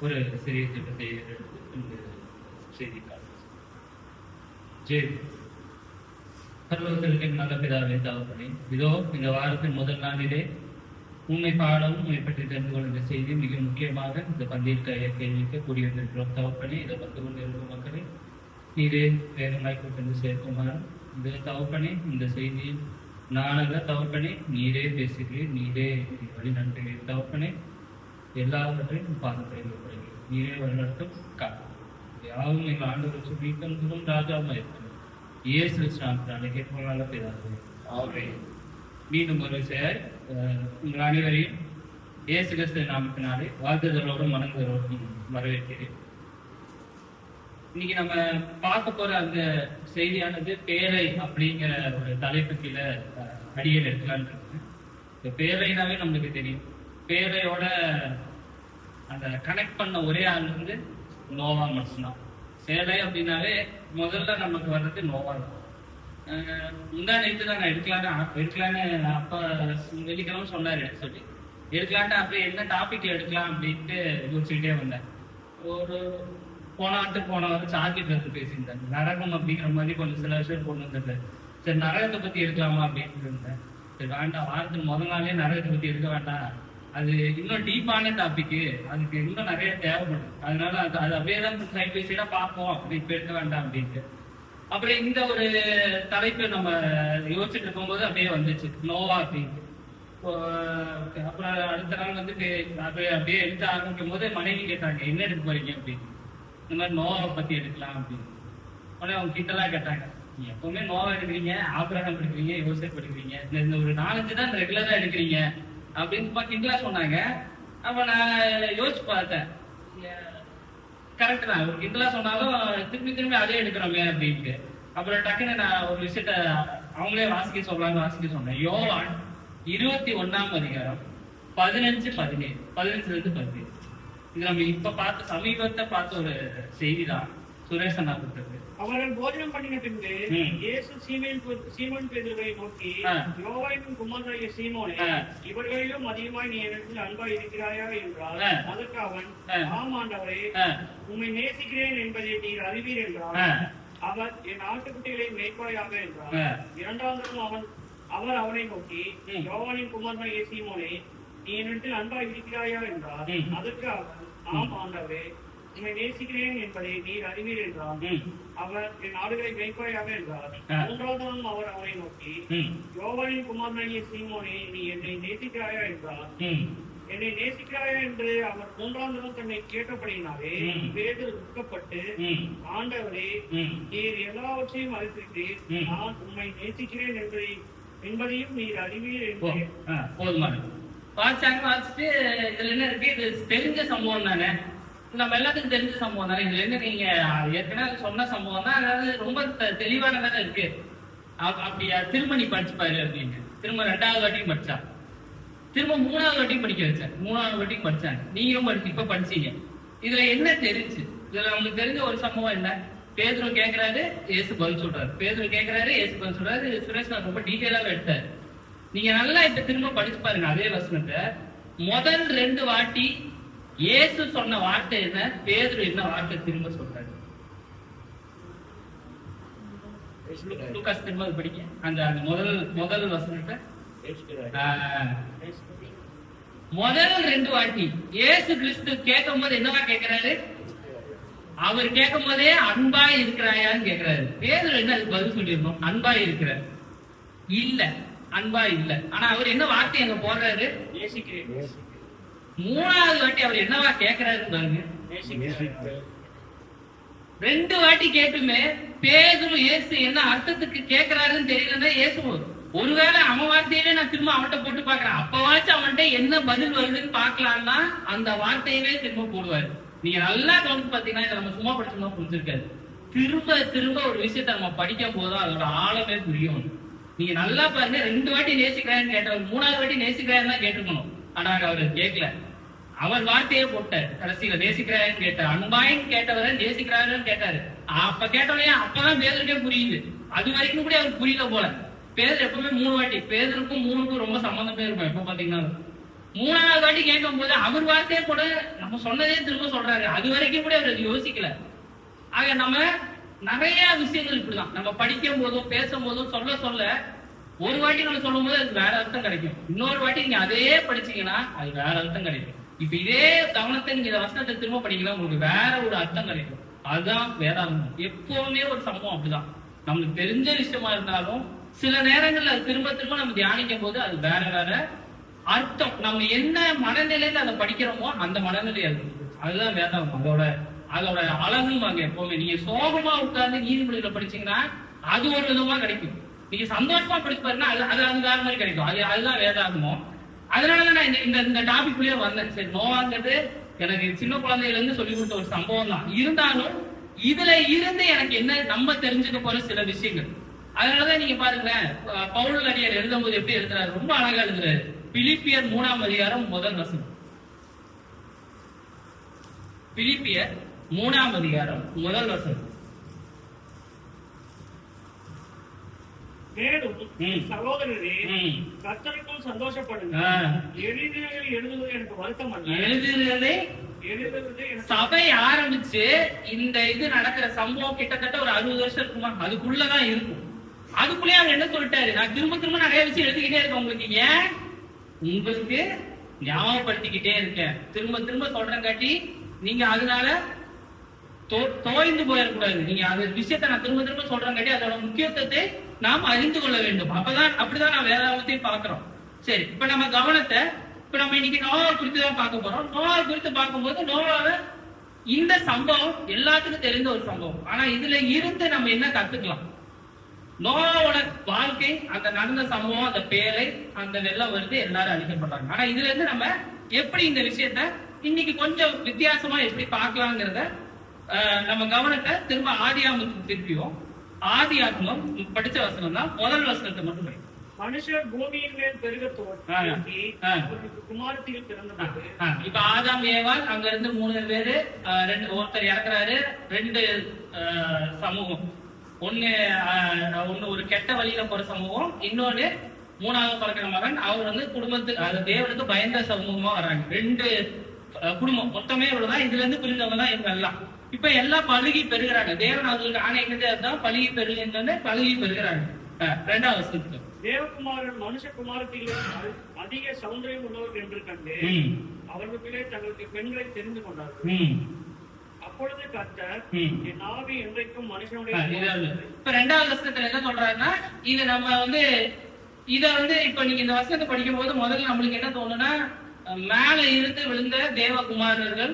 ஒரு சிறிய திட்டத்தை எடுத்து இந்த செய்திக்காக பரலோகத்திற்கு நல்ல பிதாவை தகப்பனே, இதோ இந்த வாரத்தின் முதல் நாளிலே உண்மை பாடவும் உண்மை பற்றி தெரிந்து கொள்கிற செய்தி மிக முக்கியமாக இந்த பந்தியில் கேள்விக்க கூடி வந்திருக்கிறோம். தகப்பனே, இதை வந்து கொண்டிருக்கும் மக்களை நீரே வேகமாய் கூட்டு சேர்க்குமாறு இந்த தகப்பனே, இந்த செய்தியில் நானல்ல தகப்பனே, நீரே பேசுகிறேன், நீரே வழி நடத்துகிறேன். தகப்பனே, எல்லாவற்றையும் பாதப்படையில் நீரே வழிநடத்தும் காக்கும். யாவும் எங்கள் ஆண்டவர் சுபிக்கும் ராஜாவும் இருக்கிறது. இயேசு கிறிஸ்துவினாலே கேட்பதனால பிதாவே. மீண்டும் ஒரு செயல் உங்கள் அனைவரையும் இயேசு கிறிஸ்து நாமத்தினாலே வாழ்த்துதலோடும் வணங்குதலோடும் வரவேற்கிறேன். இன்னைக்கு நம்ம பார்க்க போற அந்த செய்தியானது பேரை அப்படிங்கிற ஒரு தலைப்பு கீழே அடியில் எடுக்கலான்னு இருக்கு. இந்த பேரைனாவே நம்மளுக்கு தெரியும். பேரையோட அந்த கனெக்ட் பண்ண ஒரே ஆள் வந்து நோவா மட்டும்தான். சேலை அப்படின்னாவே முதல்ல நமக்கு வர்றது நோவா இருக்கும். முந்தா நேற்று தான் நான் எடுக்கலான்னு அப்பா வெள்ளிக்கிழமை சொன்னார் சொல்லி எடுக்கலான்ட்டு அப்படியே என்ன டாபிக்ல எடுக்கலாம் அப்படின்ட்டு யோசிச்சுக்கிட்டே வந்தேன். ஒரு போன வாரம் சார்ஜெட் வந்து பேசியிருந்தாங்க. நரகம் அப்படிங்கிற மாதிரி கொஞ்சம் சில விஷயம் கொண்டு வந்தது. சரி, நரகத்தை பத்தி எடுக்கலாமா அப்படின்ட்டு இருந்தேன். சரி வேண்டாம், வாரத்துக்கு முதல் நாளே நரகத்தை பத்தி எடுக்க வேண்டாம், அது இன்னும் டீப்பான டாபிக்கு, அதுக்கு இன்னும் நிறைய தேவைப்படும், அதனால அது அப்படியே தான் சைட் பை சைடா பார்ப்போம், அப்படி இப்ப எடுக்க வேண்டாம் அப்படின்ட்டு. அப்புறம் இந்த ஒரு தலைப்பு நம்ம யோசிச்சுட்டு இருக்கும்போது அப்படியே வந்துச்சு நோவா அப்படின்ட்டு. அப்புறம் அடுத்த நாள் வந்து அப்படியே எடுத்து ஆரம்பிக்கும் போது மனைவி கேட்டாங்க, என்ன எடுக்க போறீங்க அப்படின்னு. இந்த மாதிரி நோவாவை பத்தி எடுக்கலாம் அப்படின்னு. உடனே அவங்க கிட்டலாம் கேட்டாங்க, நீ எப்பவுமே நோவா எடுக்கிறீங்க, ஆபிரகாம் எடுக்கிறீங்க, யோசேப் எடுக்கிறீங்க, இந்த ஒரு 4-5 தான் ரெகுலரா எடுக்கிறீங்க அப்படின்னு கிண்டலா சொன்னாங்க. அப்ப நான் யோசிச்சு பார்த்தேன், கரெக்ட் தான், ஒரு கிண்டலா சொன்னாலும் திரும்பி அதே எடுக்கிறோமே அப்படின்ட்டு. அப்புறம் டக்குன்னு நான் ஒரு விஷயத்த அவங்களே வாசிக்க சொன்னேன். யோவான் 21ஆம் அதிகாரம் 15-17 இது நம்ம இப்ப சமீபத்தை பார்த்த ஒரு செய்தி தான். சுரேஷ் அண்ணா கொடுத்தது. அவர்கள் போஜனம் பண்ணின பின்பு இயேசு சீமோன் பேதுருவை நோக்கி, யோவானின் குமாரனாகிய சீமோனே, இவர்களிலும் அதிகமாய் நீ என்னிடத்தில் அன்பாய் இருக்கிறாயா என்றார். அதற்கு அவன், ஆம் ஆண்டவரே, உம்மை நேசிக்கிறேன் என்பதை நீர் அறிவீர் என்றார். அவர், என் ஆட்டுக்குட்டிகளை மேய்ப்பாயாக என்றார். இரண்டாவதும் அவர் அவனை நோக்கி, யோவானின் குமாரனாகிய சீமோனே, நீ என்னிடத்தில் அன்பாய் இருக்கிறாயா என்றார். அதற்கு அவன், ஆம் ஆண்டவரே, உம்மை நேசிக்கிறேன் என்பதை நீர் அறிவீர் என்றார். அவர், என் ஆடுகளை மேய்ப்பாயாக என்றார். மூன்றாவதும் அவர் அவனை நோக்கி, யோவானின் குமாரனாகிய சீமோனே, நீ என்னை நேசிக்கிறாயா என்றார். என்னை நேசிக்கிறாயா என்று அவர் 3ஆம் தரம் தன்னை கேட்டபடியினாலே பேதுரு துக்கப்பட்டு, ஆண்டவரே, நீர் எல்லாவற்றையும் அறிந்திருக்கிறீர், நான் உம்மை நேசிக்கிறேன் என்பதையும் நீர் அறிவீர் என்று. வாசிச்சுட்டு இதுல என்ன இருக்கு, இது தெரிஞ்ச சம்பவம் தானே, நம்ம எல்லாத்துக்கும் தெரிஞ்ச சம்பவம் தானே. இதுல என்ன நீங்க ஏற்கனவே சொன்ன சம்பவம் தான், அதாவது ரொம்ப தெளிவானதானே இருக்கு. அப்படியா திரும்ப நீ படிச்சுப்பாரு அப்படின்னு திரும்ப 2வது வாட்டியும் படிச்சா, திரும்ப 3வது வாட்டியும் படிக்க வச்சேன், 3வது வாட்டியும் படிச்சாங்க, நீங்களும் இப்ப படிச்சீங்க. இதுல என்ன தெரிஞ்சு, இதுல நம்மளுக்கு தெரிஞ்ச ஒரு சம்பவம் என்ன, பேதுரு கேட்கிறாரு, இயேசு பதில் சொல்றாரு, பேதுரு கேட்கிறாரு, இயேசு பதில் சொல்றாரு. சுரேஷ் நான் ரொம்ப டீட்டெயிலாவே எடுத்தாரு. நீங்க நல்லா இப்ப திரும்ப படிச்சு பாருங்க அதே வசனத்தை. முதல் 2 வாட்டி இயேசு சொன்ன வார்த்தை என்ன, பேதுரு என்ன வார்த்தை திரும்ப சொல்றாரு. லூகாஸ் திரும்ப படிக்க அந்த முதல் வசனத்தை. முதல் 2 வாட்டி இயேசு கிறிஸ்து கேட்கும் போது என்னவா கேட்கிறாரு, அவர் கேட்கும் போதே அன்பாய் இருக்கிறாயான்னு கேட்கிறாரு. பேதுரு என்ன அதுக்கு பதில் சொல்லிருக்கோம், அன்பாய் இருக்கிற இல்ல, அன்பா இல்ல. ஆனா அவர் என்ன வார்த்தை அங்க போடுறாரு, நேசிக்கிறேன். 3வது வாட்டி அவர் என்னவா கேட்கிறாரு பாருங்க, 2 வாட்டி கேட்டுமே பேதுரு இயேசு என்ன அர்த்தத்துக்கு கேட்கிறாருன்னு தெரியலன்னா, இயேசு ஒருவேளை அவன் வார்த்தையவே நான் திரும்ப அவன்கிட்ட போட்டு பாக்குறேன், அப்பவாச்சும் அவன்கிட்ட என்ன பதில் வருதுன்னு பாக்கலாம்னா அந்த வார்த்தையவே திரும்ப போடுவாரு. நீங்க நல்லா கவனிச்சு பாத்தீங்கன்னா, இதை நம்ம சும்மா படிச்சோம்னா புரிஞ்சிருக்காது. திரும்ப ஒரு விஷயத்த நம்ம படிக்கும் போதும் அதோட ஆழமே புரியும். நீங்க நல்லா பாருங்க, 2 வாட்டி நேசிக்கிறான்னு கேட்டவர் 3வது வாட்டி நேசிக்கிறான்னு தான் கேட்டுக்கணும். ஆனா அவரு கேட்கல, அவர் வார்த்தையே போட்டார். கடைசியில நேசிக்கிறாருன்னு கேட்டார், அன்பாயின்னு கேட்டவரை நேசிக்கிறாருன்னு கேட்டாரு. அப்ப கேட்டவரையா அப்பதான் பேதருக்கே புரியுது. அது வரைக்கும் கூட அவருக்கு புரியல போல. பேதர் எப்பவுமே 3 வாட்டி, பேதருக்கும் 3க்கும் ரொம்ப சம்பந்தமே இருக்கும் எப்ப பாத்தீங்கன்னா. 3வது வாட்டி கேட்கும் போது அவர் வார்த்தையே கூட நம்ம சொன்னதே திரும்ப சொல்றாரு. அது வரைக்கும் கூட அவர் யோசிக்கல. ஆக நம்ம நிறைய விஷயங்கள் இப்படிதான் நம்ம படிக்கும் போதும் பேசும் போதும் சொல்ல ஒரு வாட்டி நம்ம சொல்லும் போது அது வேற அர்த்தம் கிடைக்கும். இன்னொரு வாட்டி நீங்க அதே படிச்சீங்கன்னா அது வேற அர்த்தம் கிடைக்கும். இப்ப இதே கவனத்தை நீங்க இந்த வசனத்தை திரும்ப படிக்கலாம், உங்களுக்கு வேற ஒரு அர்த்தம் கிடைக்கும். அதுதான் வேதாகமம். எப்பவுமே ஒரு சம்பவம் அப்படிதான். நம்மளுக்கு தெரிஞ்ச விஷயமா இருந்தாலும் சில நேரங்கள்ல அது திரும்ப நம்ம தியானிக்கும் போது அது வேற அர்த்தம். நம்ம என்ன மனநிலையில அதை படிக்கிறோமோ அந்த மனநிலை அதுதான் வேதாகமம். அதோட அழகுவாங்க. எப்பவுமே நீங்க சோகமா உட்கார்ந்து நீதிமொழிகளை படிச்சீங்கன்னா அது ஒரு விதமா கிடைக்கும். நீங்க சந்தோஷமா படிச்சு பாருன்னா அது வேற மாதிரி கிடைக்கும். அதுதான் வேதாகமம். அதனாலதான் நான் இந்த டாபிக்குள்ளேயே வந்தேன். சரி, நோவாங்கிறது எனக்கு சின்ன குழந்தையில இருந்து சொல்லி கொடுத்த ஒரு சம்பவம் தான். இருந்தாலும் இதுல இருந்து எனக்கு என்ன நம்ம தெரிஞ்சுக்க போற சில விஷயங்கள். அதனாலதான் நீங்க பாருங்களேன், பவுல் அடியார் எழுதும் போது எப்படி எழுதுறாரு, ரொம்ப அழகா எழுதுறாரு. பிலிப்பியர் 3ஆம் அதிகாரம் 1 வசனம். பிலிப்பியர் 3ஆம் அதிகாரம் 1 வசனம். மேலும் சகோதரரே, கர்த்தருக்குள் சந்தோஷப்படுங்க. எழுதுவது எனக்கு வருத்தம் அல்ல. எழுதுறதே சபை ஆரம்பிச்சு இந்த இது நடக்கிற சம்பவம் கிட்டத்தட்ட ஒரு 60 வருஷம் இருக்குமா, அதுக்குள்ளதான் இருக்கும். அதுக்குள்ளே அவர் என்ன சொல்லிட்டாரு, நான் திரும்ப நிறைய விஷயம் எழுதிக்கிட்டே இருக்கேன். உங்களுக்கு ஞாபகப்படுத்திக்கிட்டே இருக்கேன். திரும்ப சொல்றேங்காட்டி நீங்க அதனால தோய்ந்து போயிடக்கூடாது. நீங்க அந்த விஷயத்தை நான் திரும்ப சொல்றேங்காட்டி அதோட முக்கியத்துவத்தை நாம் அறிந்து கொள்ள வேண்டும். அப்படிதான் நான் வேதாகமத்தையும் பார்க்கிறோம். சரி, இப்ப நம்ம கவனத்தை நம்ம இன்னைக்கு நோவா குறித்து தான் பார்க்க போறோம். நோவா குறித்து பார்க்கும்போது நோவாவை இந்த சம்பவம் எல்லாத்துக்கும் தெரிந்த ஒரு சம்பவம். ஆனா இதுல இருந்து நம்ம என்ன கத்துக்கலாம்? நோவாவோட வாழ்க்கை, அந்த நடந்த சம்பவம், அந்த பேரை, அந்த வெள்ளம் வருது, எல்லாரும் அழிக்கப்படுறாங்க. ஆனா இதுல இருந்து நம்ம எப்படி இந்த விஷயத்த இன்னைக்கு கொஞ்சம் வித்தியாசமா எப்படி பார்க்கலாங்கிறத நம்ம கவனத்தை திரும்ப ஆதியாகமத்துக்கு திருப்பியும். ஆதியாகமம் படிச்ச வசனம் தான், முதல் வசனத்தை மட்டும் படிக்கும். மனுஷர் பூமியின் மேல் பெருக குமாரத்திகள் பிறந்தது. இப்ப ஆதாம் ஏவாள் அங்க இருந்து 3 பேரு, ஒருத்தர் இறக்குறாரு. 2 சமூகம். ஒண்ணு ஒரு கெட்ட வழியில போற சமூகம், இன்னொன்னு 3வது பிறக்கிற மகன். அவர் குடும்பத்துக்கு, அது தேவனுக்கு பயந்த சமூகமா வர்றாங்க. 2 குடும்பம் மொத்தமே இவ்வளவுதான். இதுல இருந்து புரிஞ்சவங்க தான் இவங்க எல்லாம். இப்ப எல்லாம் பழுகி பெறுகிறாங்க. தேவன் அவர்களுக்கு ஆணையிட்டதே பழுகி பெறுகின்றன, பழுகி பெறுகிறாங்க. 2வது வசனத்துக்கு, தேவகுமாரன் மனுஷகுமாரத்தில் அதிக சௌந்தரியம் உள்ளவர் என்று கண்டு அவர்களுக்குள்ளே தங்களுக்கு பெண்களை தெரிந்து கொண்டார்கள். அப்பொழுது கர்த்தர் என் ஆவி என்றைக்கும் மனுஷனுடைய. இப்ப 2வது வசனத்துல என்ன சொல்றாருன்னா, இது நம்ம இத இப்ப நீங்க இந்த வசனத்தை படிக்கும் போது முதல்ல நம்மளுக்கு என்ன தோணுன்னா, மேல இருந்து விழுந்த தேவகுமாரர்கள்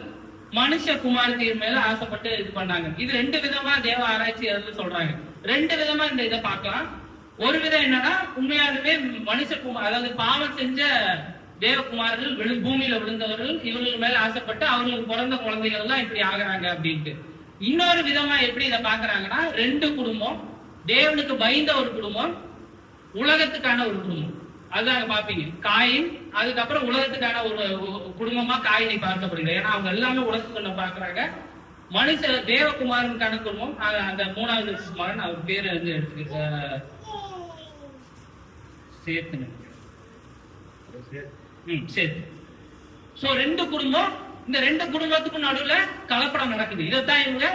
மனுஷ குமாரத்தின் மேல ஆசைப்பட்டு இது பண்ணாங்க. இது 2 விதமா தேவ ஆராய்ச்சி சொல்றாங்க. 2 விதமா இந்த இதை பார்க்கலாம். ஒரு விதம் என்னன்னா, உண்மையாலுமே மனுஷகுமார், அதாவது பாவம் செஞ்ச தேவகுமாரர்கள் பூமியில விழுந்தவர்கள் இவர்கள் மேல ஆசைப்பட்டு அவங்களுக்கு பிறந்த குழந்தைகள் எல்லாம் இப்படி ஆகுறாங்க அப்படின்ட்டு. இன்னொரு விதமா எப்படி இதை பாக்குறாங்கன்னா, 2 குடும்பம், தேவனுக்கு பயந்த ஒரு குடும்பம், உலகத்துக்கான ஒரு குடும்பம். அதுதான் பாப்பீங்க. காயின், அதுக்கப்புறம் உலகத்துக்கான ஒரு குடும்பமா காயினை பார்க்கப்படுகிறது. ஏன்னா அவங்க எல்லாமே உலகத்துக்குள்ள பாக்குறாங்க. மனுஷ தேவகுமாரனுக்கான குடும்பம், அந்த 3வது குமாரன், அவர் பேரு சேர்த்து. சோ 2 குடும்பம், இந்த 2 குடும்பத்துக்கும் நடுவுல கலப்படம் நடக்குது. இதைத்தான் இவங்க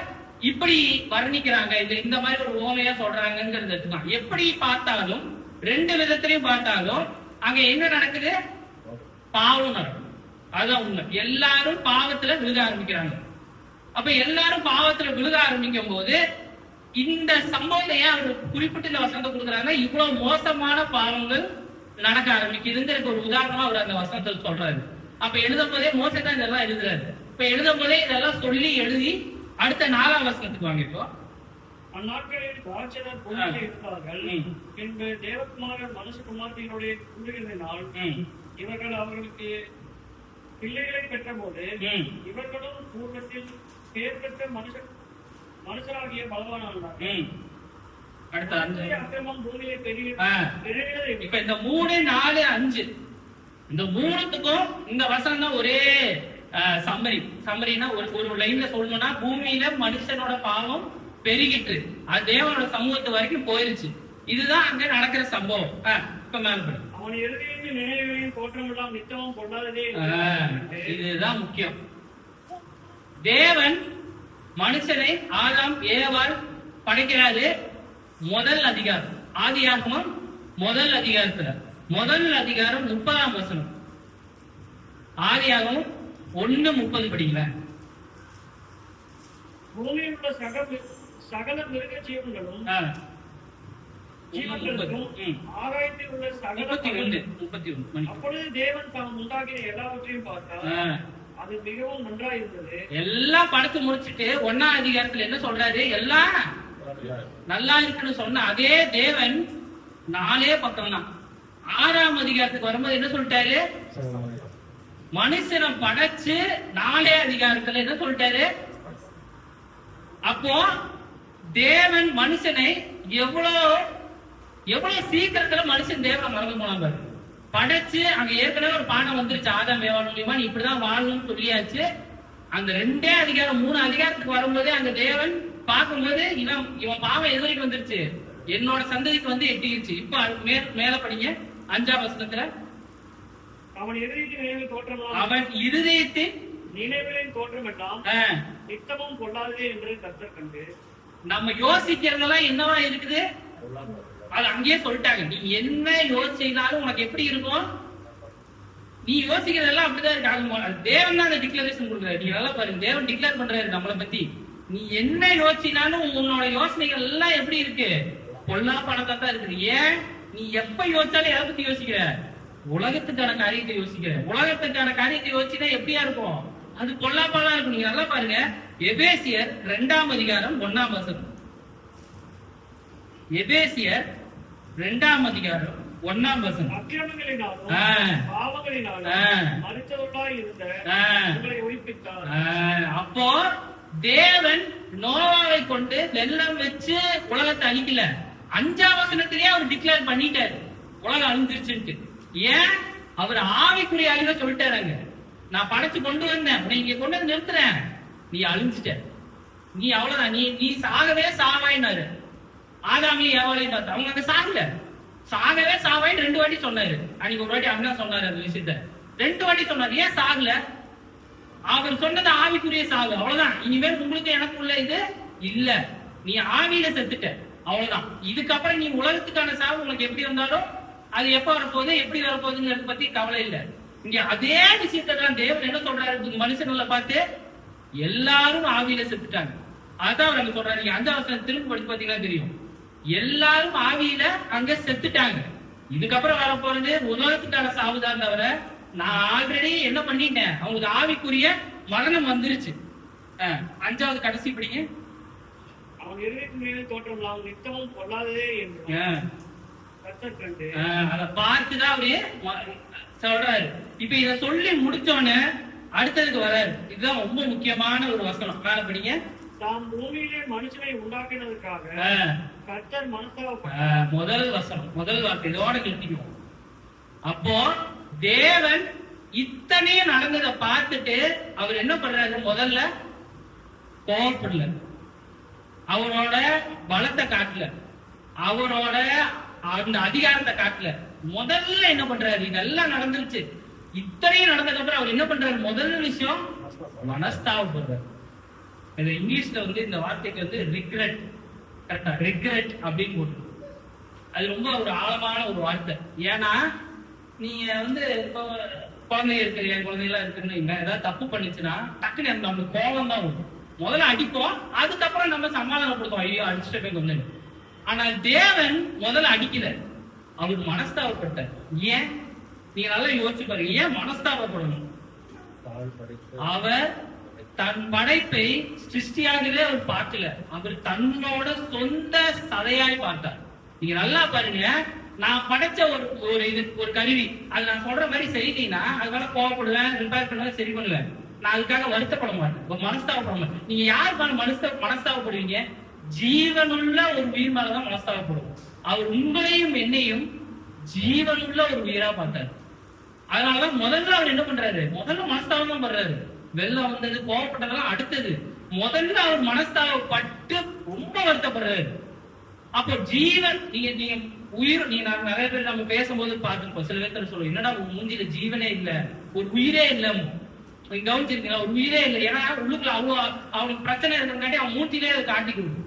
இப்படி வர்ணிக்கிறாங்க. இந்த மாதிரி ஒரு ஓமையா சொல்றாங்கிறது எடுத்துக்கலாம். எப்படி பார்த்தாலும் 2 விதத்திலையும் பார்த்தாலும் அங்க என்ன நடக்குது? பாவம் நடக்கும். அதுதான் உண்மை. எல்லாரும் பாவத்துல விழுக ஆரம்பிக்கிறாங்க. அப்ப எல்லாரும் பாவத்துல விழுக ஆரம்பிக்கும் போது இந்த சம்பவத்தை அவர் குறிப்பிட்டு இந்த வசனத்தை கொடுக்குறாங்க. இவ்வளவு மோசமான பாவங்கள் நடக்க ஆரம்பிக்குதுங்கிறது ஒரு உதாரணமா அவர் அந்த வசனத்தை சொல்றாரு. அப்ப எழுதும் போதே மோசத்தான் இதெல்லாம் எழுதுறாரு. இப்ப எழுதும் போதே இதெல்லாம் சொல்லி எழுதி அடுத்த 4ஆம் வசனத்துக்கு வாங்க. இப்போ அந்நாட்களில் ராட்சதர் பூமியிலே இருந்தார்கள். பின்பு தேவகுமாரர் மனுஷகுமாரத்தினுடைய குழுவினால் இவர்கள் அவர்களுக்கு பிள்ளைகளை பெற்ற போது இவர்களும் பூர்வத்தில் பேர் பெற்ற மனுஷராகிய பலவானார்கள். அக்கிரமம் பூமியிலே பெருகினது. இப்ப இந்த 3, 4, 5 இந்த 3த்துக்கும் இந்த வசனம் தான் ஒரே சம்மரினா ஒரு லைன்ல சொல்லணும்னா, பூமியில மனுஷனோட பாவம் பெருகிட்டு அது தேவனோட சமூகத்து வரைக்கும் போயிருச்சு. இதுதான் அங்க நடக்கிற சம்பவம். இப்ப மேல அவன் இறுதியில் நினைவுகளின் தோற்றமெல்லாம் நித்தமும் பொல்லாததே. இதுதான் முக்கியம். தேவன் மனுஷனை ஆதாம் ஏவாள் படைக்கிறாரு. முதல் அதிகாரம் ஆதியாகமம் முதல் அதிகாரத்துல முதல் அதிகாரம் 30ஆம் வசனம். ஆதியாகமம் 1:30 படிங்களேன். பூமியில் உள்ள சகல மிருக ஜீவன்களும் ஆராய்ச்சி உள்ள சகல 31 அப்பொழுது தேவன் தாம் உண்டாக்கின எல்லாவற்றையும் பார்த்தார். அது மிகவும் நன்றாய் இருந்தது. எல்லாம் படுத்து முடிச்சிட்டு 1ஆம் அதிகாரத்துல என்ன சொல்றாரு? எல்லாம் நல்லா இருக்குன்னு சொன்ன அதே தேவன் 4 பக்கம் தான் 6ஆம் அதிகாரத்துக்கு வரும்போது என்ன சொல்லிட்டாரு? மனுஷனை படைச்சு 4 அதிகாரத்துல என்ன சொல்லிட்டாரு? அப்போ தேவன் மனுஷனை எவ்வளவு சீக்கிரத்துல மனுஷன் தேவனை மறந்து போனாங்க. படைச்சு அங்க ஏற்கனவே ஒரு பாடம் வந்துருச்சு. ஆதாம் ஏவாள் மூலியமா நீ இப்படிதான் வாழணும்னு சொல்லியாச்சு. அந்த 2 அதிகாரம் 3 அதிகாரத்துக்கு வரும்போது அந்த தேவன் பார்க்கும்போது இவன் பாவம் எது வரைக்கும் வந்துருச்சு? என்னோட சந்ததிக்கு வந்து எட்டிருச்சு. இப்ப மேல படிங்க 5ஆம் வசனத்துல. அவன் இருதயத்தின் நினைவுகளின் தோற்றம் எல்லாம் நித்தமும் பொல்லாததே என்று கர்த்தர் கண்டு. நம்ம யோசிக்கிறதெல்லாம் என்னவா இருக்குது? அது அங்கேயே சொல்லிட்டாங்க. நீ என்ன யோசிச்சாலும் உனக்கு எப்படி இருக்கும்? நீ யோசிக்கிறதெல்லாம் அப்படிதான் இருக்கு. தேவன் தான் அந்த டிக்ளரேஷன் கொடுக்குறாரு. நீங்க நல்லா பாருங்க, தேவன் டிக்ளேர் பண்றாரு நம்மளை பத்தி. நீ என்ன யோசிச்சாலும் உன்னோட யோசனைகள் எல்லாம் எப்படி இருக்கு? பொல்லா பணத்தா தான் இருக்குது. ஏன்? நீ எப்ப யோசிச்சாலும் எதை பத்தி யோசிக்கிற? உலகத்துக்கான காரியத்தை யோசிக்கிற. உலகத்துக்கான காரியத்தை யோசிச்சுனா எப்படியா இருக்கும்? அது பொல்லாப்பாலா இருக்கும். நீங்க நல்லா பாருங்க, எபேசியர் 2ஆம் அதிகாரம் 1ஆம் வசனம். எபேசியர் 2ஆம் அதிகாரம் 1ஆம் வசனம். அக்கிரமங்களினாலும் பாவங்களினாலும் மரித்தவர்களாய் இருந்த உங்களை உயிர்ப்பித்தார். அப்போ தேவன் நோவாவை கொண்டு வெள்ளம் வச்சு உலகத்தை அழிக்கல. 5ஆம் வசனத்திலேயே அவர் டிக்ளேர் பண்ணிட்டாரு உலகம் அழிஞ்சிருச்சுட்டு. ஏன்? அவர் ஆவிக்குரிய அழிவை சொல்லிட்டாருங்க. நான் படைச்சு கொண்டு வந்தேன், இங்க கொண்டு வந்து நிறுத்துறேன், நீ அழிஞ்சிட்ட, நீ அவ்வளவுதான், நீ சாகவே சாவாயினாரு. ஆதாமையும் ஏவாளையும் பார்த்து அவங்க அங்க சாகவே சாவாயின்னு 2 வாட்டி சொன்னாரு. அன்னைக்கு ஒரு வாட்டி அண்ணா சொன்னாரு அந்த விஷயத்த 2 வாட்டி சொன்னாரு. ஏன் சாகல? அவர் சொன்னது ஆவிக்குரிய சாகு, அவ்வளவுதான். இனிமேல் உங்களுக்கு எனக்கு உள்ள இது இல்ல, நீ ஆவியில செத்துட்ட, அவ்வளவுதான். இதுக்கப்புறம் நீ உலகத்துக்கான சாவு உனக்கு எப்படி வந்தாலும் அது எப்ப வரப்போகுது எப்படி வரப்போகுதுங்கிறத பத்தி கவலை இல்லை. இங்க அதே விஷயத்தான் தேவன் என்ன சொல்றாரு மனுஷங்களை பார்த்து? எல்லாரும் ஆவியில செத்துட்டாங்க. அதான் அவர் அங்க சொல்றாரு. நீங்க 5ஆம் வசனம் திரும்ப படிச்சு பாத்தீங்கன்னா தெரியும். எல்லாரும் ஆவியில அங்க செத்துட்டாங்க. இதுக்கப்புறம் வரப்போறது உலகத்துக்கான சாவுதான் தவிர நான் ஆல்ரெடி என்ன பண்ணிட்டேன், அவங்களுக்கு ஆவிக்குரிய மரணம் வந்துருச்சு. 5வது கடைசி படிங்க. அவன் இருதயத்தின் தோற்றம் நித்தமும் பொல்லாததே என்று கர்த்தர் கண்டு. அத பார்த்துதான் அவரு சொல்றாரு. இப்ப இத சொல்லி முடிச்சோன்னு அடுத்ததுக்கு வராரு. இதுதான் ரொம்ப முக்கியமான ஒரு வசனம். மேல படிங்க. தாம் பூமியிலே மனுஷனை உண்டாக்கினதுக்காக கர்த்தர் முதல் வசனம் முதல் வார்த்தை இதோட நிறுத்திக்குவோம். அப்போ தேவன் இத்தனையும் நடந்ததை பார்த்துட்டு அவர் என்ன பண்றாரு? முதல்ல கோவப்படல, அவரோட பலத்தை காட்டல, அவரோட அந்த அதிகாரத்தை காட்டல. முதல்ல என்ன பண்றாரு? இதெல்லாம் நடந்துருச்சு, இத்தனையும் நடந்ததுக்கு அப்புறம் அவர் என்ன பண்றாரு? முதல் விஷயம் மனஸ்தாபப்படுறாரு. இங்கிலீஷ்ல இந்த வார்த்தைக்கு ரிக்ரெட், கரெக்டா? ரிக்ரெட் அப்படின்னு போட்டு அது ரொம்ப ஒரு ஆழமான ஒரு வார்த்தை. ஏன்னா நீங்க இப்போ குழந்தைங்க இருக்கிறீங்க, குழந்தைகளாம் இருக்குன்னு ஏதாவது தப்பு பண்ணிச்சுன்னா டக்குன்னு நம்மளுக்கு கோபம் தான் வரும். முதல்ல அடிப்போம், அதுக்கப்புறம் நம்ம சமாதானப்படுத்துவோம், ஐயோ அடிச்சுட்டு போய் கொஞ்சம். ஆனா தேவன் முதல்ல அடிக்கல, அவர் மனஸ்தாபப்பட்டார். ஏன்? நீங்க நல்லா யோசிச்சு பாருங்க, ஏன் மனஸ்தாபப்படணும்? அவர் தன் படைப்பை சிருஷ்டியாகவே அவர் பார்க்கல, அவர் தன்னோட சொந்த சதையாய் பார்த்தார். நீங்க நல்லா பாருங்க, நான் படைச்ச ஒரு கருவி, அது நான் சொல்ற மாதிரி செய்தீங்கன்னா அதுக்காக கோவப்படுவேன், ரிப்பேர் பண்ணுவேன், சரி பண்ணுவேன். நான் அதுக்காக வருத்தப்பட மாட்டேன், மனஸ்தாபப்பட மாட்டேன். நீங்க யாருக்கான மனஸ்தாபப்படுவீங்க? ஜீவனுள்ள ஒரு உயிர் மேலதான் மனஸ்தாபப்படுவோம். அவர் உங்களையும் என்னையும் ஜீவனுள்ள ஒரு உயிரா பார்த்தாரு. அதனாலதான் முதல்ல அவர் என்ன பண்றாரு? முதல்ல மனஸ்தாபம் தான் பண்றாரு. வெள்ளம் வந்தது, கோவப்பட்டதெல்லாம் அடுத்தது. முதல்ல அவர் மனஸ்தாபப்பட்டு ரொம்ப வருத்தப்படுறாரு. அப்போ ஜீவன், நீங்க உயிர் நீ நான் நிறைய பேர் நம்ம பேசும்போது பார்த்துருப்போம். சில பேர் சொல்லுவோம், என்னடா உன் மூஞ்சில ஜீவனே இல்ல, ஒரு உயிரே இல்ல. கவனிச்சிருக்கீங்களா? ஒரு உயிரே இல்லை. ஏன்னா உள்ளுக்குள்ள அவ்வளோ அவனுக்கு பிரச்சனை இருக்கிறங்காட்டி அவன் மூச்சிலே அதை காட்டிக்கணும்.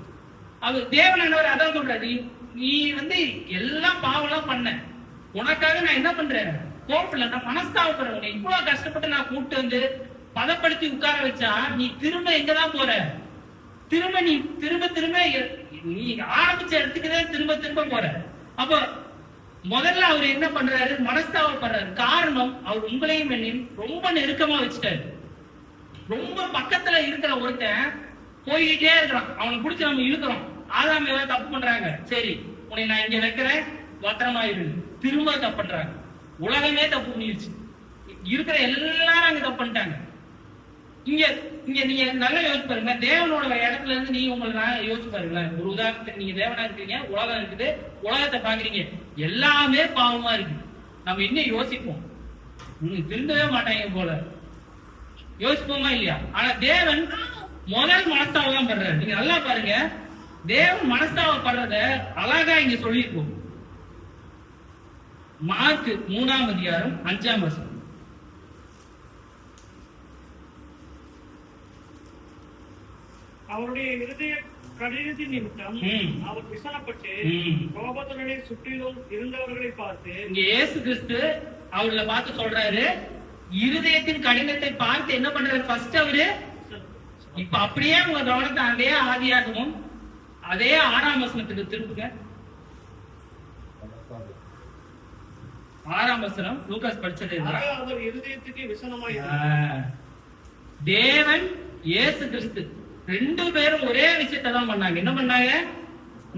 அவர் தேவனானவர் அதான் சொல்றாரு, நீ வந்து எல்லாம் பாவம்லாம் பண்ண, உனக்காக நான் என்ன பண்றேன், கோபத்துல நான் மனஸ்தாபப்படுறேன். உன்னை இவ்வளவு கஷ்டப்பட்டு நான் கூப்பிட்டு வந்து பதப்படுத்தி உட்கார வச்சா நீ திரும்ப எங்கதான் போற? திரும்ப நீ திரும்ப நீ ஆரம்பிச்ச இடத்துக்குதான் திரும்ப போற. அப்போ முதல்ல அவர் என்ன பண்றாரு, மனஸ்தாபப்படுறாரு. காரணம், அவர் உங்களையும் என்னையும் ரொம்ப நெருக்கமா வச்சுட்டாரு. ரொம்ப பக்கத்துல இருக்கிற ஒருத்தன் போய்கிட்டே இருக்கிறான், அவனை பிடிச்சி நம்ம இழுக்கிறோம். ஆதாம் ஏதாவது தப்பு பண்றாங்க, சரி உன்னை நான் இங்க வைக்கிறேன், பத்திரமா இரு. திரும்ப தப்பு பண்றாங்க. உலகமே தப்பு பண்ணிருச்சு, இருக்கிற எல்லாரும் அங்க தப்பு பண்ணிட்டாங்க. இங்க நீங்க நல்லா யோசிச்சு பாருங்க, தேவனோட இடத்துல இருந்து நீங்க உங்களை யோசிச்சு பாருங்களேன். ஒரு உதாரணத்துக்கு நீங்க தேவனா இருக்கீங்க, உலகம் இருக்குது, உலகத்தை பாக்குறீங்க, எல்லாமே பாவமா இருக்கு. நம்ம இன்னும் யோசிப்போம், திருந்தவே மாட்டாங்க போல யோசிப்போமா இல்லையா? ஆனா தேவன் முதல் மனஸ்தாபம் பண்றாரு. நீங்க நல்லா பாருங்க, தேவன் மனஸ்தாபப்படுறத அழகா இங்க சொல்லியிருக்கோம். மார்க் 3ஆம் அதிகாரம் 5ஆம் வசனம். அவருடைய இருதய கடினத்தின் நிமித்தம் அவர் விசாரப்பட்டு கோபத்துடனே சுற்றிலும் இருந்தவர்களை பார்த்து, இங்க இயேசு கிறிஸ்து அவர்களை பார்த்து சொல்றாரு, இருதயத்தின் கடினத்தை பார்த்து என்ன பண்றாரு ஃபர்ஸ்ட் அவரு. இப்ப அப்படியே உங்க கவனத்தை அதே ஆதியாகமும் அதே 6ஆம் வசனத்துக்கு திருப்புங்க. 6ஆம் வசனம் லூகாஸ் படிச்சது. அவர் இருதயத்துக்கு விசனமாய் தேவன் இயேசு கிறிஸ்து ரெண்டு பேரும் ஒரே விஷயத்தை தான் பண்ணாங்க. என்ன பண்ணாங்க,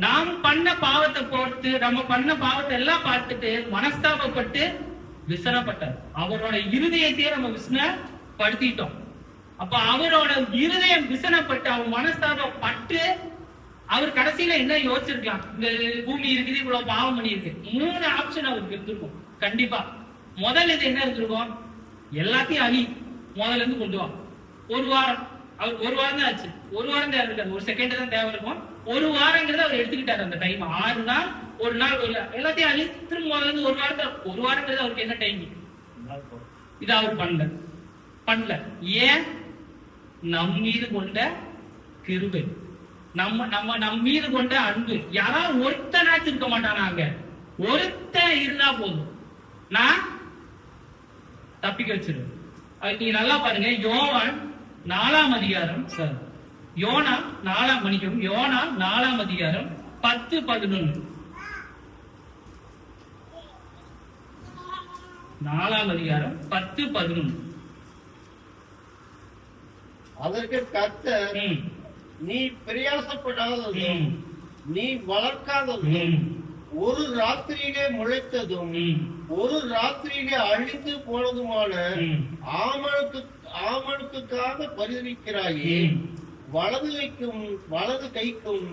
நாம் பண்ண பாவத்தை போட்டு நம்ம பண்ண பாவத்தை எல்லாம் பார்த்துட்டு மனஸ்தாபப்பட்டு விசனப்பட்டார். அவரோட இருதயத்தையே நம்ம விசனப்படுத்திட்டோம். அப்ப அவரோட இருதயம் விசனப்பட்டு அவர் மனஸ்தாபப்பட்டு அவர் கடைசியில என்ன யோசிச்சிருக்கலாம், இந்த பூமி இருக்குது, இவ்வளவு பாவம் பண்ணி இருக்கு. 3 ஆப்ஷன் அவருக்கு இருந்திருக்கும் கண்டிப்பா. முதல் இது என்ன இருந்திருக்கும், எல்லாத்தையும் அழி, முதல்ல இருந்து கொண்டு வா. ஒரு வாரம், அவர் ஒரு வாரம் தான் ஆச்சு, ஒரு வாரம் தேவை இருக்காது, ஒரு செகண்ட் தான் தேவை இருக்கும். ஒரு வாரங்கிறத அவர் எடுத்துக்கிட்டாரு. அந்த டைம் 6 நாள், ஒரு நாள் எல்லாத்தையும் அழி, திரும்ப முதல்ல இருந்து ஒரு வாரங்கிறது அவருக்கு என்ன டைம்? இது அவர் பண்ணல. ஏன்? நம் மீது கொண்ட கிருபை, நம் மீது கொண்ட அன்பு. யாராவது ஒருத்தனாச்சும் இருக்க மாட்டானாங்க, ஒருத்தன் இருந்தா போதும், நான் தப்பிக்க வச்சிருவேன். நீங்க நல்லா பாருங்க, யோவான் 4ஆம் அதிகாரம், யோனா 4ஆம் அதிகாரம் 10-11. 4ஆம் அதிகாரம் 10-11. அதற்கு கர்த்தர், நீ பிரயாசப்படாததும் நீ வளர்க்காததும் ஒரு ராத்திரியிலே முளைத்ததும் ஒரு ராத்திரியிலே அழிந்து போனதுமான ஆமனுக்காக பரிதவிக்கிறாயே, வலது கைக்கும்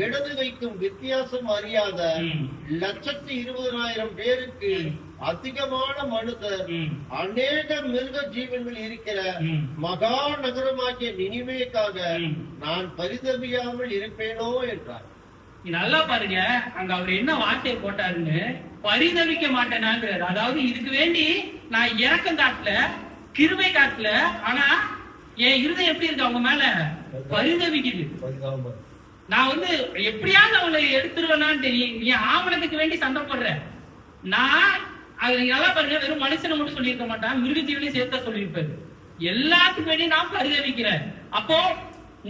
இடது கைக்கும் வித்தியாசம் அறியாத 120,000 பேருக்கு அதிகமான மனுஷர், அநேக மிருக ஜீவன்கள் இருக்கிற மகா நகரமாகிய நினிவேக்காக நான் பரிதவியாமல் இருப்பேனோ என்றார். நல்லா பாருங்க, அங்க அவர் என்ன வார்த்தையை போட்டாருன்னு, பரிதவிக்க மாட்டேனாங்கிறாரு. அதாவது இதுக்கு வேண்டி நான் இரக்கம் காட்டல, கிருபை காட்டல, ஆனா என் இருதயம் எப்படி இருக்கு அவங்க மேல, பரிதவிக்குது. நான் வந்து எப்படியாவது அவங்களை எடுத்துருவேனான்னு தெரியும், நீ ஆவணத்துக்கு வேண்டி சண்டை போடுற. நான் அது நல்லா பாருங்க, வெறும் மனுஷனை மட்டும் சொல்லியிருக்க மாட்டான், மிருகஜீவனையும் சேர்த்தா சொல்லியிருப்பாரு. எல்லாத்துக்கும் வேண்டி நான் பரிதவிக்கிறேன். அப்போ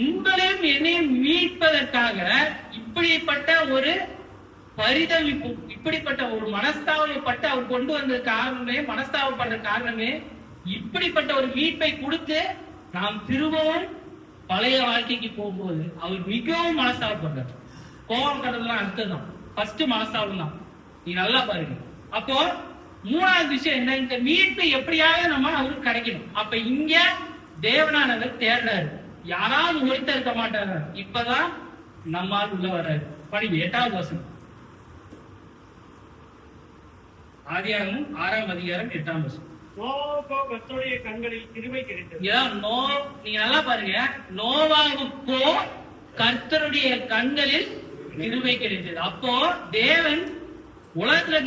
உங்களையும் என்னையும் மீட்பதற்காக இப்படிப்பட்ட ஒரு பரிதவிப்பு, இப்படிப்பட்ட ஒரு மனஸ்தாபப்பட்டு அவர் கொண்டு வந்த காரணமே, மனஸ்தாபப்படுற காரணமே, இப்படிப்பட்ட ஒரு மீட்பை கொடுத்து நாம் திரும்பவும் பழைய வாழ்க்கைக்கு போகும்போது அவர் மிகவும் மனஸ்தாபப்படுறார். கோபம் கடலாம் அடுத்ததான், ஃபர்ஸ்ட் மனஸ்தாபம் தான். நீ நல்லா பாருங்க. அப்போ 3வது விஷயம் என்ன, இந்த மீட்பு எப்படியாவது நம்ம அவருக்கு கிடைக்கணும். அப்ப இங்க தேவனானவர் தேடுறாரு, யாராவது ஒருத்தர் இருக்க மாட்டாரு. இப்பதான் நம்மால் உள்ள வர்றாரு. படிங்க 8வது வசனம், ஆதியாகமம் 6ஆம் அதிகாரம் 8ஆம் வசனம். கர்த்தருடைய கண்களில் கிருபை கிடைத்தது. நீங்க நல்லா பாருங்க, நோவாவுக்கோ கர்த்தருடைய கண்களில் கிருபை கிடைத்தது. அப்போ தேவன் உலகத்துல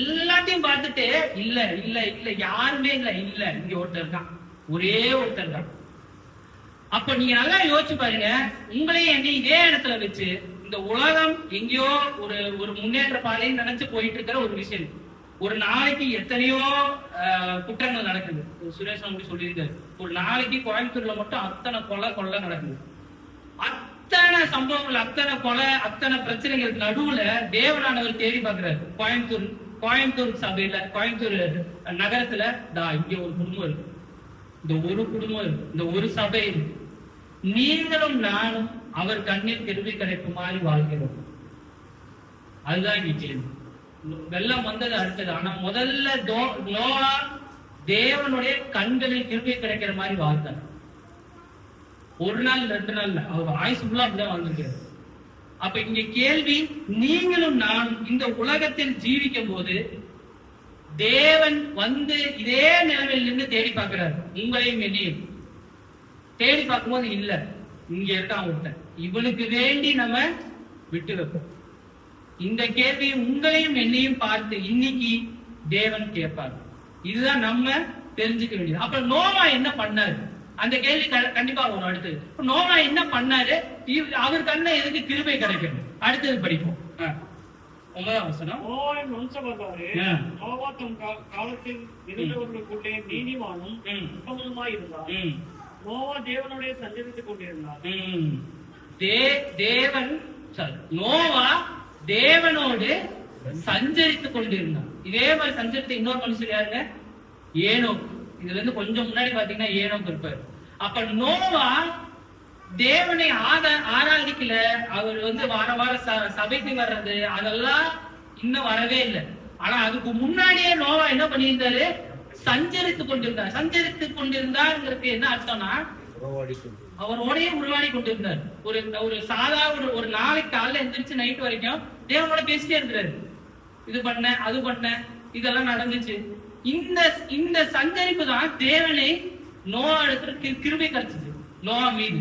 எல்லாத்தையும் பார்த்துட்டு இல்ல இல்ல இல்ல யாருமே இல்ல இல்ல இங்க ஒருத்தர் இருக்கான், ஒரே ஒருத்தர் தான். அப்ப நீங்க நல்லா யோசிச்சு பாருங்க, உங்களையும் என்னையும் இதே இடத்துல வச்சு இந்த உலகம் எங்கேயோ ஒரு ஒரு முன்னேற்ற பாதைன்னு நினைச்சு போயிட்டு இருக்கிற ஒரு விஷயம். ஒரு நாளைக்கு எத்தனையோ குற்றங்கள் நடக்குது. சுரேஷ் அப்படி சொல்லியிருக்காரு, ஒரு நாளைக்கு கோயம்புத்தூர்ல மட்டும் அத்தனை கொலை நடக்குது. அத்தனை சம்பவங்கள், அத்தனை கொலை, அத்தனை பிரச்சனைகளுக்கு நடுவுல தேவனானவர் தேடி பார்க்கிறாரு. கோயம்புத்தூர் சபையில, கோயம்புத்தூர் நகரத்துல இங்க ஒரு குடும்பம் இருக்கு, இந்த ஒரு குடும்பம் இருக்கு, இந்த ஒரு சபை இருக்கு. நீங்களும் நானும் அவர் கண்ணில் கிருபை கிடைக்குமாறு வாழ்கிறோம். அதுதான் இங்க கேள்வி. வெள்ளம் வந்தது அடுத்தது. ஆனா முதல்ல நோவா தேவனுடைய கண்களில் கிருபை கிடைக்கிற மாதிரி வாழ்ந்தார். ஒரு நாள் 2 நாள்ல அவர் ஆயுசு ஃபுல்லா அப்படிதான் வாழ்ந்திருக்காரு. அப்ப இங்க கேள்வி, நீங்களும் நானும் இந்த உலகத்தில் ஜீவிக்கும் போது தேவன் வந்து இதே நிலைமையில் நின்று தேடி பார்க்கிறார். உங்களையும் என்னையும் தேடி பார்க்கும்போது இல்ல, இங்க இருக்கான் ஒருத்தன், இவனுக்கு வேண்டி நம்ம விட்டு வைப்போம். இந்த கேள்வி உங்களையும் என்னையும் பார்த்து இன்னைக்கு தேவன் கேட்பார். இதுதான் நம்ம தெரிஞ்சுக்க வேண்டியது. அப்ப நோவா என்ன பண்ணாரு? அந்த கேள்வி கண்டிப்பா வரும் அடுத்தது. நோவா என்ன பண்ணாரு? அவர் கண்ண எதுக்கு கிருபை கிடைக்கும்? அடுத்தது படிப்போம். 9ஆம் வசனம். நோவாவின் வம்சவரலாறு. நோவா தம் காலத்தில் இருந்தவர்களுக்குள்ளே நீதிமானும் உத்தமனுமாய் இருந்தார். நோவா தேவனோட சஞ்சரித்துக் கொண்டிருந்தார். நோவா தேவனோடு சஞ்சரித்துக் கொண்டிருந்தார். இதே மாதிரி சஞ்சரித்த இன்னொரு மனுஷன் யாருங்க? ஏனோக். இதுல இருந்து கொஞ்சம் முன்னாடி பாத்தீங்கன்னா ஏனோக் இருப்பார். அப்ப நோவா தேவனை ஆராதிக்கல. அவர் வந்து வார வாரம் சபைக்கு வர்றது அதெல்லாம் இன்னும் வரவே இல்லை. ஆனா அதுக்கு முன்னாடியே நோவா என்ன பண்ணியிருந்தாரு? சஞ்சரித்துக் கொண்டிருந்தார். சஞ்சரித்துக் கொண்டிருந்தாருங்கிறது என்ன அர்த்தம்னா, அவரோடய உருவாடி கொண்டிருந்தார். ஒரு சாதா ஒரு நாளைக்கு காலைல எந்திரிச்சு நைட் வரைக்கும் தேவனோட பேசிட்டே இருக்கிறாரு. இது பண்ண, அது பண்ண, இதெல்லாம் நடந்துச்சு. இந்த சஞ்சரிப்பு தான் தேவனை நோவா இடத்துல கிருபை கிடைச்சது, நோவா மீது.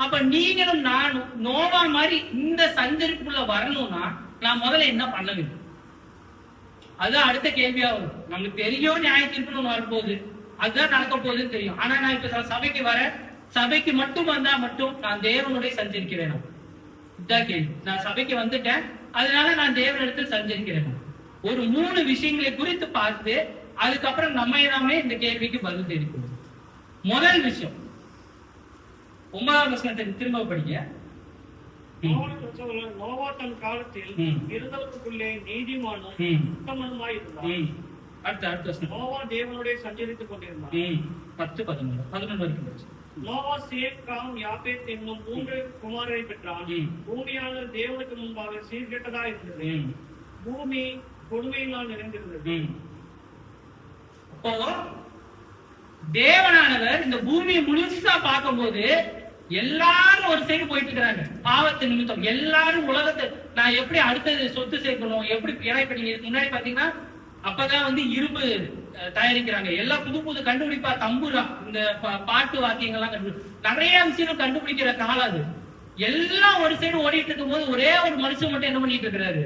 அப்ப நீங்களும் நானும் நோவா மாதிரி இந்த சஞ்சரிப்புக்குள்ள வரணும்னா நான் முதல்ல என்ன பண்ண வேண்டும்? அதுதான் அடுத்த கேள்வியா வரும். நமக்கு தெரியும் நியாய தீர்ப்புன்னு வரும்போது அதுதான் நடக்க போகுதுன்னு தெரியும். ஆனா நான் இப்ப சபைக்கு வரேன், சபைக்கு மட்டும் வந்தா மட்டும் நான் தேவனுடைய சஞ்சரிக்கிறேன். இதுதான் கேள்வி. நான் சபைக்கு வந்துட்டேன், அதனால நான் தேவனிடத்தில் சஞ்சரிக்கிறேன். ஒரு 3 விஷயங்களை குறித்து பார்த்து அதுக்கப்புறம் நாமே இந்த கேள்விக்கு பதில் தெரிவிக்கணும். முதல் விஷயம் 9ஆம் வசனத்தை திரும்ப படிங்க. நோவா தன் காலத்தில் இருந்தவர்களுக்குள்ளே நீதிமானும் உத்தமனுமாய் இருந்தார். அடுத்த வசனம். நோவா தேவனுடைய சஞ்சரித்துக் கொண்டிருந்தார். 10, 11 வரைக்கும். நோவா சேம், காம், யாப்பேத் என்னும் 3 குமாரரை பெற்றான். பூமியானது தேவனுக்கு முன்பாக சீர்கெட்டதா இருந்தது. பூமி கொடுமையினால் நிறைந்திருந்தது. அப்போ தேவனானவர் இந்த பூமியை முழுசா பார்க்கும்போது எல்லாரும் ஒரு சைடு போயிட்டு இருக்கிறாங்க. பாவத்து நிமித்தம் எல்லாரும் உலகத்தை நான் எப்படி அடுத்தது சொத்து சேர்க்கணும், எப்படி இப்ப நீங்க முன்னாடி பாத்தீங்கன்னா அப்பதான் வந்து இரும்பு தயாரிக்கிறாங்க. எல்லாம் புது கண்டுபிடிப்பா, தம்புரா, இந்த பாட்டு வாக்கியங்கள்லாம் நிறைய விஷயம் கண்டுபிடிக்கிற காலம் அது. எல்லாம் ஒரு சைடு ஓடிட்டு இருக்கும் போது ஒரே ஒரு மனுஷன் மட்டும் என்ன பண்ணிட்டு இருக்கிறாரு?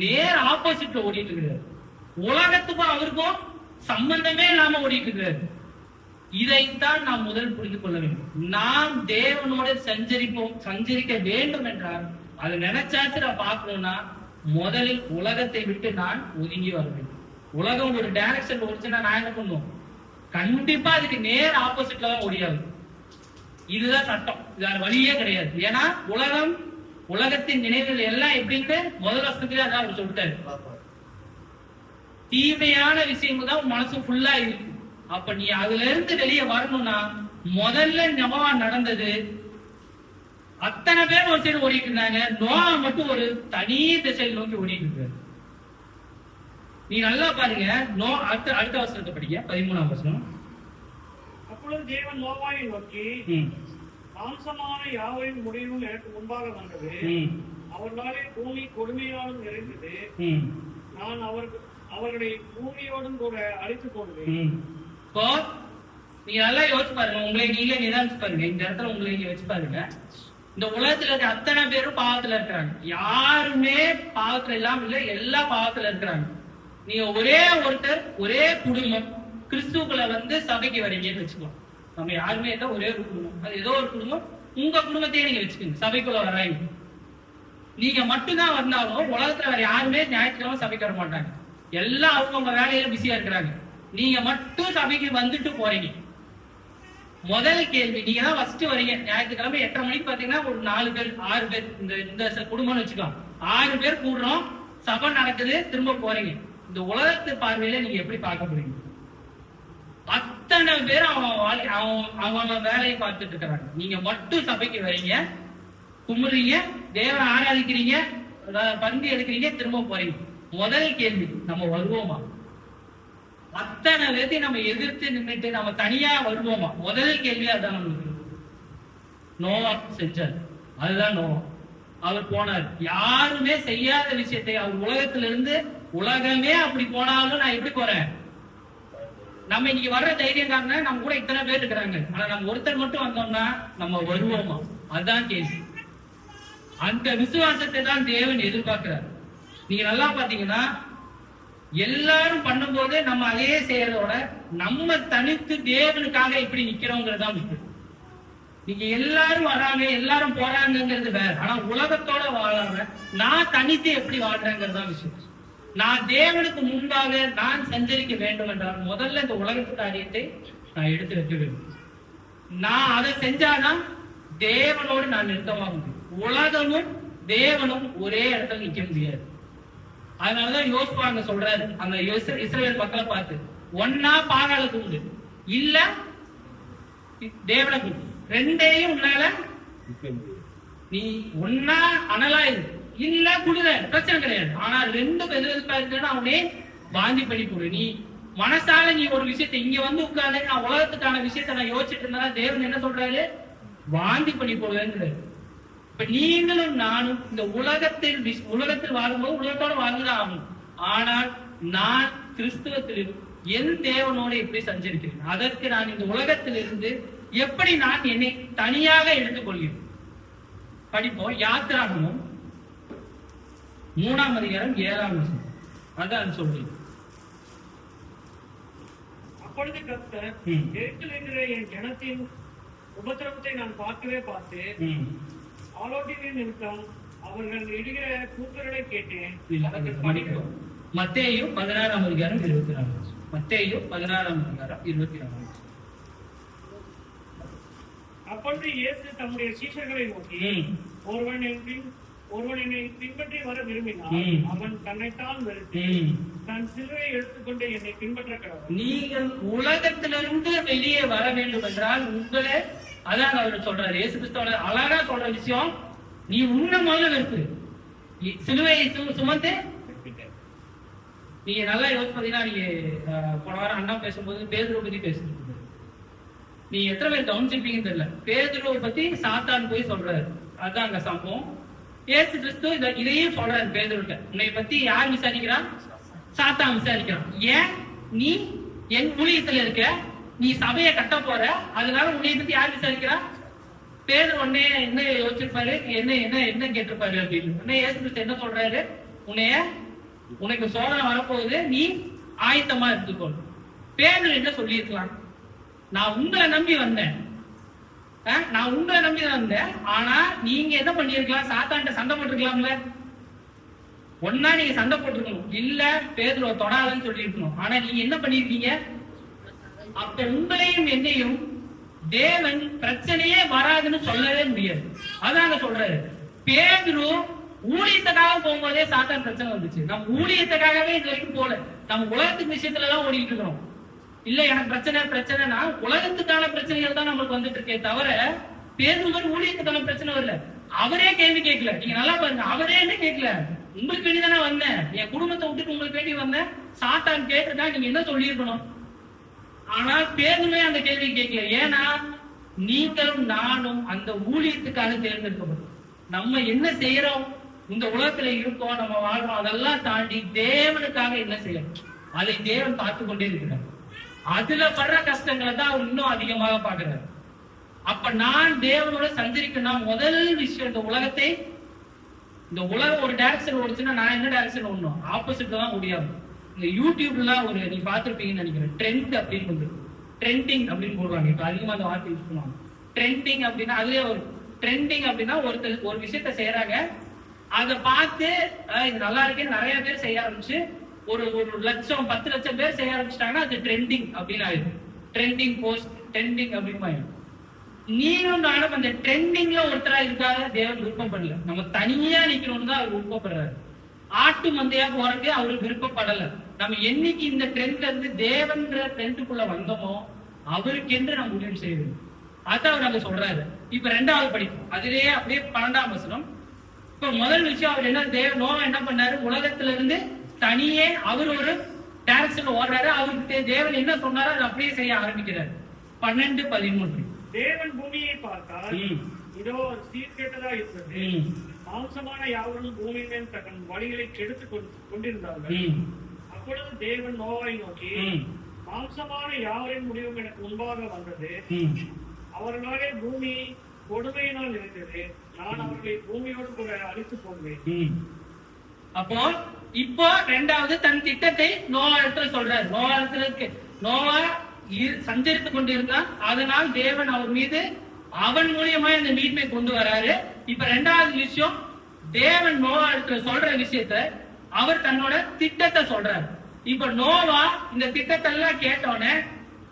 நேர் ஆப்போசிட்ல ஓடிட்டு இருக்கிறாரு. உலகத்துக்கும் அவருக்கும் சம்பந்தமே இல்லாம ஓடிட்டு இருக்கிறாரு. இதைத்தான் நாம் முதல் புரிந்து கொள்ள வேண்டும். நாம் தேவனோட சஞ்சரிக்க வேண்டும் என்றால் அதை நினைச்சாச்சு நான் பார்க்கணும்னா முதலில் உலகத்தை விட்டு நான் ஒதுங்கி வர வேண்டும். உலகம் ஒரு டைரக்ஷன் ஓடிச்சுன்னா நான் என்ன பண்ணுவோம்? கண்டிப்பா அதுக்கு நேர் ஆப்போசிட்ல தான் ஓடியாது. இதுதான் சட்டம், வேற வழியே கிடையாது. ஏன்னா உலகத்தின் நினைவுகள் எல்லாம் எப்படின்னு முதல் வசனத்திலே அதான் அவர் சொல்லிட்டாரு. தீமையான விஷயங்கள் தான் மனசு ஃபுல்லா இருக்கு. அப்ப நீ அதுல இருந்து வெளியே வரணும்னா முதல்ல நோவா நடந்தது, அத்தனை பேர் ஒரு சைடு ஓடிட்டு இருந்தாங்க, நோவா மட்டும் ஒரு தனி திசையில் நோக்கி ஓடிட்டு இருக்காரு. நீ நல்லா பாருங்க. அடுத்த வசனத்தை படிக்க 13ஆம் வசனம். அப்பொழுது தேவன் நோவாவை நோக்கி, மாம்சமான யாவையும் முடிவும் எனக்கு முன்பாக வந்தது. அவர்களாலே பூமி கொடுமையாலும் நிறைந்தது. நான் அவர்களை பூமியோடும் கூட அழித்துக் கொள்வேன். நீங்க நல்லா யோசிச்சு பாருங்க. உங்களை நீங்களே நிதானிச்சு பாருங்க. இந்த இடத்துல உங்களை நீங்க வச்சு பாருங்க. இந்த உலகத்துல இருக்க அத்தனை பேரும் பாவத்துல இருக்கிறாங்க. யாருமே பாவத்துல இல்லாம இல்ல, எல்லா பாவத்துல இருக்கிறாங்க. நீங்க ஒரே ஒருத்தர், ஒரே குடும்பம் கிறிஸ்துக்குள்ள வந்து சபைக்கு வரீங்கன்னு வச்சுக்கலாம். நம்ம யாருமே இல்ல, ஒரே ஒரு குடும்பம். அது ஏதோ ஒரு குடும்பம், உங்க குடும்பத்தையே நீங்க வச்சுக்கோங்க. சபைக்குள்ள வர்றாங்க, நீங்க மட்டும்தான் வந்தாலும் உலகத்துல வேற யாருமே ஞாயிற்றுக்கிழமை சபைக்கு வர மாட்டாங்க. எல்லாம் அவங்க வேலையில பிஸியா இருக்கிறாங்க. நீங்க மட்டும் சபைக்கு வந்துட்டு போறீங்க. முதல் கேள்வி, நீங்க தான் ஃபர்ஸ்ட் வரீங்க. ஞாயிற்றுக்கிழமை 8:30 மணிக்கு பாத்தீங்கன்னா ஒரு 4 பேர் 6 பேர் இந்த குடும்பம்னு வச்சுக்கலாம். 6 பேர் கூடுறோம், சபை நடக்குது, திரும்ப போறீங்க. இந்த உலகத்து பார்வையில நீங்க எப்படி பார்க்க போறீங்க? அத்தனை பேர் அவங்க வேலையை பார்த்துட்டு இருக்கிறாங்க. நீங்க மட்டும் சபைக்கு வரீங்க, கும்பிடுறீங்க, தேவனை ஆராதிக்கிறீங்க, பந்தி எடுக்கிறீங்க, திரும்ப போறீங்க. முதல் கேள்வி, நம்ம வருவோமா? அத்தனை பேர்த்தையும் நம்ம எதிர்த்து நின்றுட்டு நம்ம தனியா வருவோமா? முதல் கேள்வி அதுதான். நமக்கு நோவா செஞ்சார், அதுதான் நோவா. அவர் போனார், யாருமே செய்யாத விஷயத்தை அவர் உலகத்திலிருந்து, உலகமே அப்படி போனாலும் நான் எப்படி போறேன்? நம்ம இன்னைக்கு வர்ற தைரியம் காரணம் நம்ம கூட இத்தனை பேர் இருக்கிறாங்க. ஆனா நம்ம ஒருத்தர் மட்டும் வந்தோம்னா நம்ம வருவோமா? அதுதான் கேள்வி. அந்த விசுவாசத்தை தான் தேவன் எதிர்பார்க்கிறார். நீங்க நல்லா பாத்தீங்கன்னா, எல்லாரும் பண்ணும்போது நம்ம அதையே செய்யறதோட நம்ம தனித்து தேவனுக்காக இப்படி நிக்கிறோங்கிறது தான் முக்கியம். நீங்க எல்லாரும் வராங்க, எல்லாரும் போறாங்கிறது வேற. ஆனா உலகத்தோட வாழாம நான் தனித்து எப்படி வாழ்றேங்கிறது தான் விஷயம். நான் தேவனுக்கு முன்பாக நான் சஞ்சரிக்க வேண்டும் என்றால் முதல்ல இந்த உலகத்து காரியத்தை நான் எடுத்து வைக்க வேண்டும். நான் அதை செஞ்சாதான் தேவனோடு நான் நிறுத்தமாக முடியும். உலகமும் தேவனும் ஒரே இடத்துல நிக்க முடியாது. அதனாலதான் யோசுவா அங்க சொல்றாரு, அந்த இஸ்ரவேல் மக்களை பார்த்து, ஒன்னா பாகால கும்பிடு, இல்ல தேவனை கும்பிடு. ரெண்டையும் உன்னால நீ ஒன்னா அனலா இரு, இல்ல குளிர, பிரச்சனை கிடையாது. ஆனா ரெண்டு எதிர்ப்பா இருக்குன்னா அவனே வாந்தி பண்ணி போடு. நீ மனசால நீ ஒரு விஷயத்தை இங்க வந்து உட்கார்ந்து நான் உலகத்துக்கான விஷயத்த நான் யோசிச்சுட்டு இருந்தா தேவன் என்ன சொல்றாரு? வாந்தி பண்ணி போடுவேங்கிறாரு. இப்ப நீங்களும் நானும் இந்த உலகத்தில் வாழும்போது உலகத்தோட வாழ்ந்துதான் ஆகணும். ஆனால் நான் கிறிஸ்துவத்தில் என் தேவனோட எப்படி சஞ்சரிக்கிறேன்? அதற்கு நான் இந்த உலகத்திலிருந்து எப்படி நான் என்னை தனியாக எடுத்துக்கொள்கிறேன்? படிப்போம். யாத்திராகமம் 3ஆம் அதிகாரம் 7ஆம் வசனம். அதான் சொல்றேன். அப்பொழுது கர்த்தர், எரிச்சல் என்கிற என் ஜனத்தின் உபத்திரவத்தை நான் பார்த்து ஆலோசனை நிமித்தம் அவர்கள் இடுகிற கூக்குரலை கேட்டேன். மத்தேயு 16ஆம் அதிகாரம் 24. மத்தேயு 16ஆம் அதிகாரம் 24. அப்பொழுது இயேசு தம்முடைய சீஷர்களை நோக்கி, ஒருவன் என்னை பின்பற்றி வர விரும்பினான், அவன் தன்னைத்தான் வெறுத்து தன் சிலுவையை எடுத்துக்கொண்டு என்னை பின்பற்ற கடவுள். நீங்கள் உலகத்திலிருந்து வெளியே வர வேண்டும் என்றால் உங்களே, அதான் அவர் சொல்றாரு. இயேசு கிறிஸ்துவோட அழகா சொல்ற விஷயம், நீ உன்னை முதல்ல வெறுத்து சிலுவையை சுமந்து. நீங்க நல்லா யோசிச்சு பாத்தீங்கன்னா, நீங்க போன வாரம் அண்ணா பேசும்போது பேதுருவை பத்தி பேசிட்டு நீங்க எத்தனை பேர் கவனிச்சிருப்பீங்கன்னு தெரியல. பேதுருவை பத்தி சாத்தான் போய் சொல்றாரு, அதுதான் அங்க சம்பவம். இயேசு கிறிஸ்து இதையும் சொல்றாரு பேதுருட்ட, உன்னை பத்தி யார் விசாரிக்கிறான்? சாத்தான் விசாரிக்கிறான். ஏன் நீ என் ஊழியத்துல இருக்க, நீ சபையை கட்ட போற, அதனால உன்னை பத்தி யார் விசாரிக்கிறா? பேதுரு உடனே என்ன யோசிச்சிருப்பாரு, என்ன கேட்டிருப்பாரு அப்படின்னு. உடனே இயேசு கிறிஸ்து என்ன சொல்றாரு? உனக்கு சோதனை வரப்போகுது, நீ ஆயத்தமா இருந்துக்கொள். பேதுரு என்ன சொல்லியிருக்கலாம்? நான் உங்களை நம்பி வந்தேன், ஆனா நீங்க என்ன பண்ணிருக்கலாம்? சாத்தான்ட்ட சண்டை போட்டிருக்கலாம்ல. ஒன்னா நீங்க சண்டை போட்டிருக்கணும், இல்ல பேதுருவை தொடாதுன்னு சொல்லி இருக்கணும். ஆனா நீங்க என்ன பண்ணிருக்கீங்க? அப்ப உங்களையும் என்னையும் தேவன் பிரச்சனையே வராதுன்னு சொல்லவே முடியாது. அதாங்க சொல்றாரு. பேதுரு ஊழியத்துக்காக போகும்போதே சாத்தான் பிரச்சனை வந்துச்சு. நம்ம ஊழியத்துக்காகவே இது வரைக்கும் போல, நம்ம உலகத்துக்கு விஷயத்துலதான் ஓடிட்டு இருக்கிறோம். இல்ல எனக்கு பிரச்சனைனா உலகத்துக்கான பிரச்சனைகள் தான் நம்மளுக்கு வந்துட்டு இருக்கே தவிர பேதுருவர் ஊழியத்துக்கான பிரச்சனை வரல. அவரே கேள்வி கேட்கல. நீங்க நல்லா பாருங்க, அவரே என்ன கேட்கல, உங்களுக்கு வேண்டி தானே வந்தேன், என் குடும்பத்தை விட்டுட்டு உங்களுக்கு வேண்டி வந்தேன். சாத்தான் கேட்டுட்டா நீங்க என்ன சொல்லியிருக்கணும்? ஆனா பேதுருவே அந்த கேள்வி கேட்கல. ஏன்னா நீங்களும் நானும் அந்த ஊழியத்துக்காக தேர்ந்தெடுக்கப்படும். நம்ம என்ன செய்யறோம், இந்த உலகத்துல இருக்கோம், நம்ம வாழ்றோம், அதெல்லாம் தாண்டி தேவனுக்காக என்ன செய்யணும், அதை தேவன் பார்த்து கொண்டே இருக்கிறார். அதுல படுற கஷ்டங்களை தான் அவர் இன்னும் அதிகமாக பாக்குறாரு. அப்ப நான் தேவனோட சஞ்சரிக்கணும். முதல் விஷயம், இந்த உலகம் ஒரு டைரக்ஷன் ஓடுச்சுன்னா நான் என்ன டைரக்ஷன் ஓடணும்? ஆப்போசிட் தான் முடியாது. இந்த யூடியூப்ல ஒரு நீ பார்த்துருப்பீங்கன்னு நினைக்கிறேன், ட்ரெண்ட் அப்படின்னு ஒன்று, ட்ரெண்டிங் அப்படின்னு போடுவாங்க. இப்போ அதிகமாக அந்த வார்த்தை யூஸ் பண்ணுவாங்க. ட்ரெண்டிங் அப்படின்னா அதுலேயே ஒரு ட்ரெண்டிங் அப்படின்னா ஒருத்தர் ஒரு விஷயத்த செய்யறாங்க, அதை பார்த்து இது நல்லா இருக்கேன்னு நிறைய பேர் செய்ய ஆரம்பிச்சு ஒரு 10 லட்சம் பேர் செய்ய ஆரம்பிச்சிட்டாங்கன்னா அது ட்ரெண்டிங் அப்படின்னு ஆயிடும். ட்ரெண்டிங் போஸ்ட், ட்ரெண்டிங் அப்படின்னு ஆயிடும். நீங்களும் நானும் அந்த ட்ரெண்டிங்ல ஒருத்தரா இருக்காத தேவன் விருப்பம் பண்ணல. நம்ம தனியா நிக்கணும்னு தான் அவர் விருப்பப்படுறாரு. ஆட்டு மந்தையா போறதுக்கு அவரு விருப்பப்படல. நம்ம என்னைக்கு இந்த ட்ரெண்ட்ல இருந்து தேவன்ற ட்ரெண்டுக்குள்ள வந்தோமோ அவருக்கு என்று நம்ம முடிவு செய்யணும். அதான் அவர் அங்க சொல்றாரு. இப்ப 2வது படிப்போம், அதுலயே அப்படியே 12ஆம் வசனம். இப்ப முதல் விஷயம் அவர் என்ன, நோவா என்ன பண்ணாரு? உலகத்துல இருந்து தனியே அவர் ஒரு டைரக்ஷன்ல ஓடுறாரு. அவருக்கு தேவன் என்ன சொன்னாரோ அதை அப்படியே செய்ய ஆரம்பிக்கிறார். 12:13. தேவன் பூமியை பார்த்தார், இதோ சீர்கேட்டதா இருந்தது. மாம்சமான யாவரும் பூமியின் மேல் தன் வழிகளை கெடுத்துக் கொண்டிருந்தார்கள். அப்பொழுது தேவன் நோவாவை நோக்கி, மாம்சமான யாவரின் முடிவும் எனக்கு முன்பாக வந்தது. அவர்களாலே பூமி கொடுமையினால் இருந்தது. நான் அவர்களை பூமியோடு கூட அழித்து போடுவேன். அப்போ இப்போ 2வது தன் திட்டத்தை நோவா இடத்துல சொல்றாரு. நோவா சஞ்சரித்துக் கொண்டிருந்தான். அதனால் தேவன் அவர் மீது அவன் மூலியமா இந்த மீட்பை கொண்டு வராரு. இப்ப 2வது விஷயம், தேவன் நோவா இடத்துல சொல்ற விஷயத்த அவர் தன்னோட திட்டத்தை சொல்றாரு. இப்ப நோவா இந்த திட்டத்தை எல்லாம் கேட்டோன்னே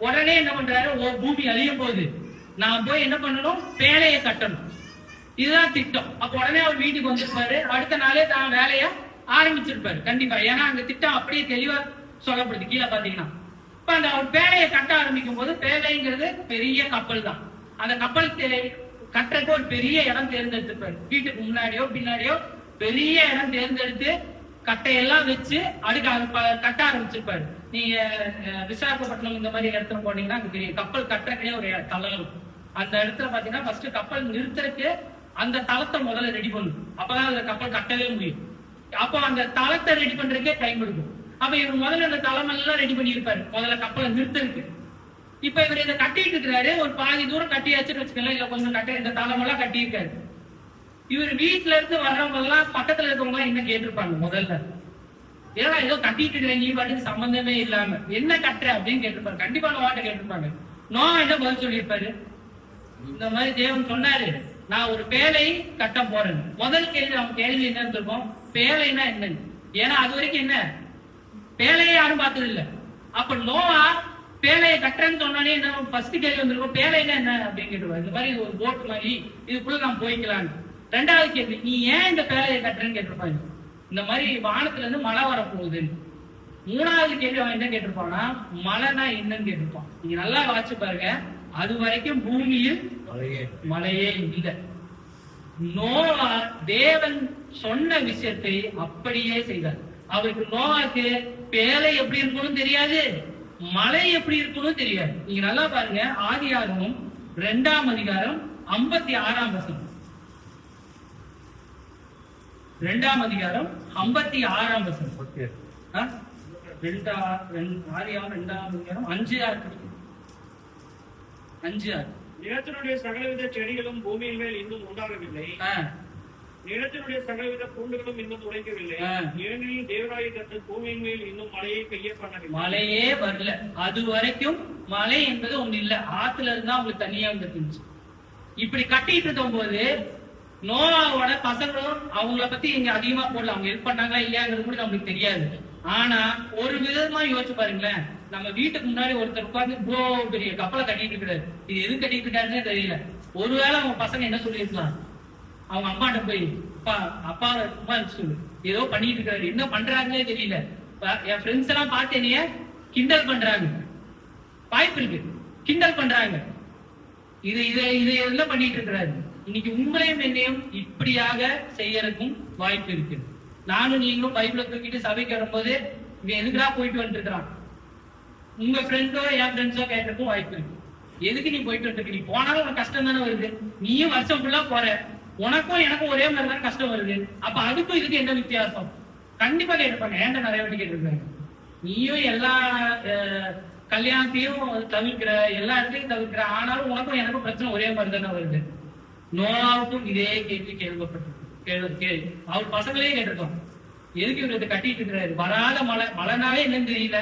உடனே என்ன பண்றாரு? பூமி அழியும் போது நான் போய் என்ன பண்ணணும்? பேழையை கட்டணும். இதுதான் திட்டம். அப்ப உடனே அவர் வீட்டுக்கு வந்திருப்பாரு. அடுத்த நாளே தான் வேலைய ஆரம்பிச்சிருப்பாரு கண்டிப்பா. ஏன்னா அந்த திட்டம் அப்படியே தெளிவா சொல்லப்படுது கீழே பாத்தீங்கன்னா. இப்ப அந்த அவர் பேழையை கட்ட ஆரம்பிக்கும் போது, பேழைங்கிறது பெரிய கப்பல் தான். அந்த கப்பல் கட்டுறதுக்கு ஒரு பெரிய இடம் தேர்ந்தெடுத்திருப்பாரு. வீட்டுக்கு முன்னாடியோ பின்னாடியோ பெரிய இடம் தேர்ந்தெடுத்து கட்டையெல்லாம் வச்சு கட்ட ஆரம்பிச்சிருப்பாரு. நீங்க விசாகப்பட்டினம் இந்த மாதிரி இடத்துல போனீங்கன்னா அங்க பெரிய கப்பல் கட்டுறதுக்குனே ஒரு தளம் இருக்கும். அந்த இடத்துல பாத்தீங்கன்னா ஃபர்ஸ்ட் கப்பல் நிறுத்துறதுக்கு அந்த தளத்தை முதல்ல ரெடி பண்ணணும். அப்பதான் அந்த கப்பல் கட்டவே முடியும். அப்போ அந்த தளத்தை ரெடி பண்றதுக்கே டைம் எடுக்கும். அப்ப இவர் முதல்ல அந்த தளம் எல்லாம் ரெடி பண்ணியிருப்பாரு, முதல்ல கப்பலை நிறுத்துறதுக்கு. இப்ப இவர் இதை கட்டிட்டு இருக்கிறாரு. ஒரு பாதி தூரம் கட்டியாச்சுன்னு வச்சுக்கலாம், இல்ல கொஞ்சம் இந்த தளம் எல்லாம் கட்டியிருக்காரு. இவர் வீட்டுல இருந்து வர்றவங்க எல்லாம் பக்கத்துல இருக்கவங்க எல்லாம் என்ன கேட்டிருப்பாங்க? முதல்ல ஏன்னா ஏதோ கட்டிட்டு இருக்கிறேன், நீ பாட்டுக்கு சம்பந்தமே இல்லாம என்ன கட்டுற அப்படின்னு கேட்டிருப்பாரு. கண்டிப்பா நோவாட்ட கேட்டிருப்பாங்க. நோவா என்ன பதில் சொல்லியிருப்பாரு? இந்த மாதிரி தேவன் சொன்னாரு, நான் ஒரு பேழை கட்ட போறேன். முதல் கேள்வி அவங்க கேள்வி என்னன்னு இருக்கும், பேழைனா என்னன்னு. ஏன்னா அது வரைக்கும் என்ன பேழையை யாரும் பார்த்தது இல்ல. அப்ப நோவா பேழையை கட்டுறேன்னு சொன்னோன்னே என்ன ஃபர்ஸ்ட் கேள்வி வந்திருக்கும், பேழைனா என்ன அப்படின்னு கேட்டுருவாரு. இந்த மாதிரி ஒரு போட் மாதிரி இதுக்குள்ள நான் போய்க்கலான்னு. 2வது கேள்வி, நீ ஏன் இந்த பேழையை கட்டுறேன்னு கேட்டிருப்பாங்க. இந்த மாதிரி வானத்துல இருந்து மழை வரப்போகுதுன்னு. 3வது கேள்வி அவன் என்ன கேட்டிருப்பான்னா, மழைனா என்னன்னு கேட்டிருப்பான். நீங்க நல்லா வாட்சி பாருங்க, அது வரைக்கும் பூமியில் மழையே இல்லை. நோவா தேவன் சொன்ன விஷயத்தை அப்படியே செய்தார். அவருக்கு நோவாக்கு பேழை எப்படி இருக்கணும் தெரியாது, மழை எப்படி இருக்கணும் தெரியாது. நீங்க நல்லா பாருங்க, ஆதியாகமம் 2ஆம் அதிகாரம் 56ஆம் வசனம். 2ஆம் அதிகாரம் 56ஆம் வசனம். ஆதியாகமம் 2ஆம் அதிகாரம் 5:6. நிலத்தினுடைய சகலவித செடிகளும் பூமியின் மேல் இன்னும் உண்டாகவில்லை. நிலத்தினுடைய சகலவித பூண்டுகளும் இன்னும் உழைக்கவில்லை. ஏனெனில் தேவராய கர்த்தர் பூமியின் மேல் இன்னும் மழையை பெய்ய பண்ணவில்லை. மழையே வரல. அது வரைக்கும் மழை என்பது ஒண்ணு இல்ல. ஆத்துல இருந்தா அவங்களுக்கு தனியா வந்துருந்துச்சு. இப்படி கட்டிட்டு இருக்கும் போது நோவாவோட பசங்களும் அவங்கள பத்தி இங்க அதிகமா போடல. அவங்க ஹெல்ப் பண்ணாங்களா இல்லையாங்கிறது கூட நம்மளுக்கு தெரியாது. ஆனா ஒரு விதமா யோசிச்சு பாருங்களேன், நம்ம வீட்டுக்கு முன்னாடி ஒருத்தர் உட்கார்ந்து இவ்வளோ பெரிய கப்பலை கட்டிட்டு இருக்கிறாரு. இது எது கட்டிட்டு இருக்காருன்னே தெரியல. ஒருவேளை அவங்க பசங்க என்ன சொல்லியிருக்கலாம், அவங்க அம்மாட்ட போய் அப்பா சும்மா சொல்லு, ஏதோ பண்ணிட்டு இருக்காரு, என்ன பண்றாங்கன்னே தெரியல, என் ஃப்ரெண்ட்ஸ் எல்லாம் பார்த்து என்னைய கிண்டல் பண்றாங்க, வாய்ப்பு இருக்கு கிண்டல் பண்றாங்க, இது என்ன பண்ணிட்டு இருக்கிறாரு. இன்னைக்கு உங்களையும் என்னையும் இப்படியாக செய்யறதுக்கும் வாய்ப்பு இருக்கு. நானும் நீங்களும் பைபிளை தூக்கிட்டு சபைக்கு வரும்போது இவன் எதுக்குடா போயிட்டு வந்துட்டு இருக்கிறான், உங்க ஃப்ரெண்டோ என் ஃப்ரெண்ட்ஸோ கேட்கறதுக்கும் வாய்ப்பு இருக்கு. எதுக்கு நீ போயிட்டு வந்துருக்கு, நீ போனாலும் உனக்கு கஷ்டம் தானே வருது, நீயும் வருஷம் ஃபுல்லா போற, உனக்கும் எனக்கும் ஒரே மாதிரி தான் கஷ்டம் வருது, அப்ப அதுக்கும் இதுக்கு என்ன வித்தியாசம் கண்டிப்பா கேட்டிருப்பாங்க. ஏன்டா நிறைய வாட்டி கேட்டிருக்காங்க. நீயும் எல்லா கல்யாணத்தையும் தவிர்க்கிற, எல்லா இடத்தையும் தவிர்க்கிற. ஆனாலும் உனக்கும் எனக்கும் பிரச்சனை ஒரே மாதிரி தானே வருது. நோவாவுக்கும் இதே கேள்வி கேள்விப்பட்டிருக்கு. அவர் பசங்களே கேட்டிருக்கோம், எதுக்கு இவரு கட்டிட்டு இருக்கிறாரு? வராத மழைனாவே என்னன்னு தெரியல,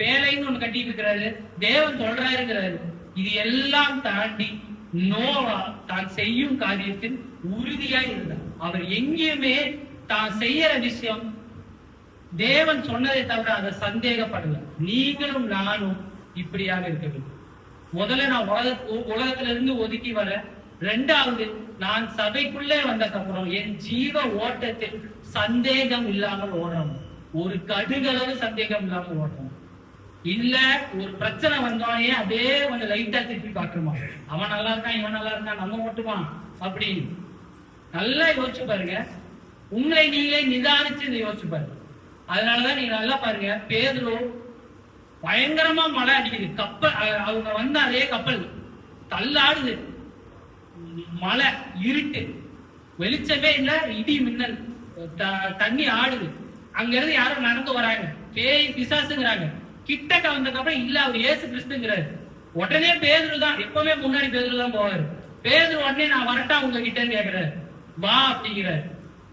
பேலைன்னு ஒண்ணு கட்டிட்டு இருக்கிறாரு, தேவன் சொல்றாருங்கிறாரு. இது எல்லாம் தாண்டி நோவா தான் செய்யும் காரியத்தில் உறுதியா இருந்தார். அவர் எங்கேயுமே தான் செய்யற விஷயம் தேவன் சொன்னதை தவிர அதை சந்தேகப்படல. நீங்களும் நானும் இப்படியாக இருக்க வேண்டும். முதல்ல நான் உலகத்துல இருந்து ஒதுக்கி வர, ரெண்டாவது நான் சபைக்குள்ளே வந்ததுக்கப்புறம் என் ஜீவ ஓட்டத்தில் சந்தேகம் இல்லாமல் ஓடணும். ஒரு கடுகளவு சந்தேகம் இல்லாமல் ஓடணும். இல்ல ஒரு பிரச்சனை வந்தோடனே அப்படியே கொஞ்சம் லைட்டா திருப்பி பாக்குறோமா, அவன் நல்லா இருக்கான், இவன் நல்லா இருக்கான், நம்ம ஓட்டுவான் அப்படின்னு நல்லா யோசிச்சு பாருங்க. உங்களை நீங்களே நிதானிச்சு யோசிச்சு பாருங்க. அதனாலதான் நீங்க நல்லா பாருங்க, பேதுரு பயங்கரமா மழை அடிக்குது, கப்பல் அவங்க வந்தாலே கப்பல் தள்ளாடுது, மழை, இருட்டு, வெளிச்சமே இல்ல, இடி மின்னல், தண்ணி ஆடுது. அங்க இருந்து யாரும் நடந்து வராங்க, பேய் பிசாசுங்கிறாங்க. கிட்டக்க வந்ததுக்கப்புறம் இல்ல அவர் இயேசு கிறிஸ்துங்கிறாரு. உடனே பேதுரு தான், எப்பவுமே முன்னாடி பேதுரு தான் போவாரு. பேதுரு உடனே நான் வரட்டா உங்ககிட்டன்னு கேக்குறாரு, வா அப்படிங்கிறாரு.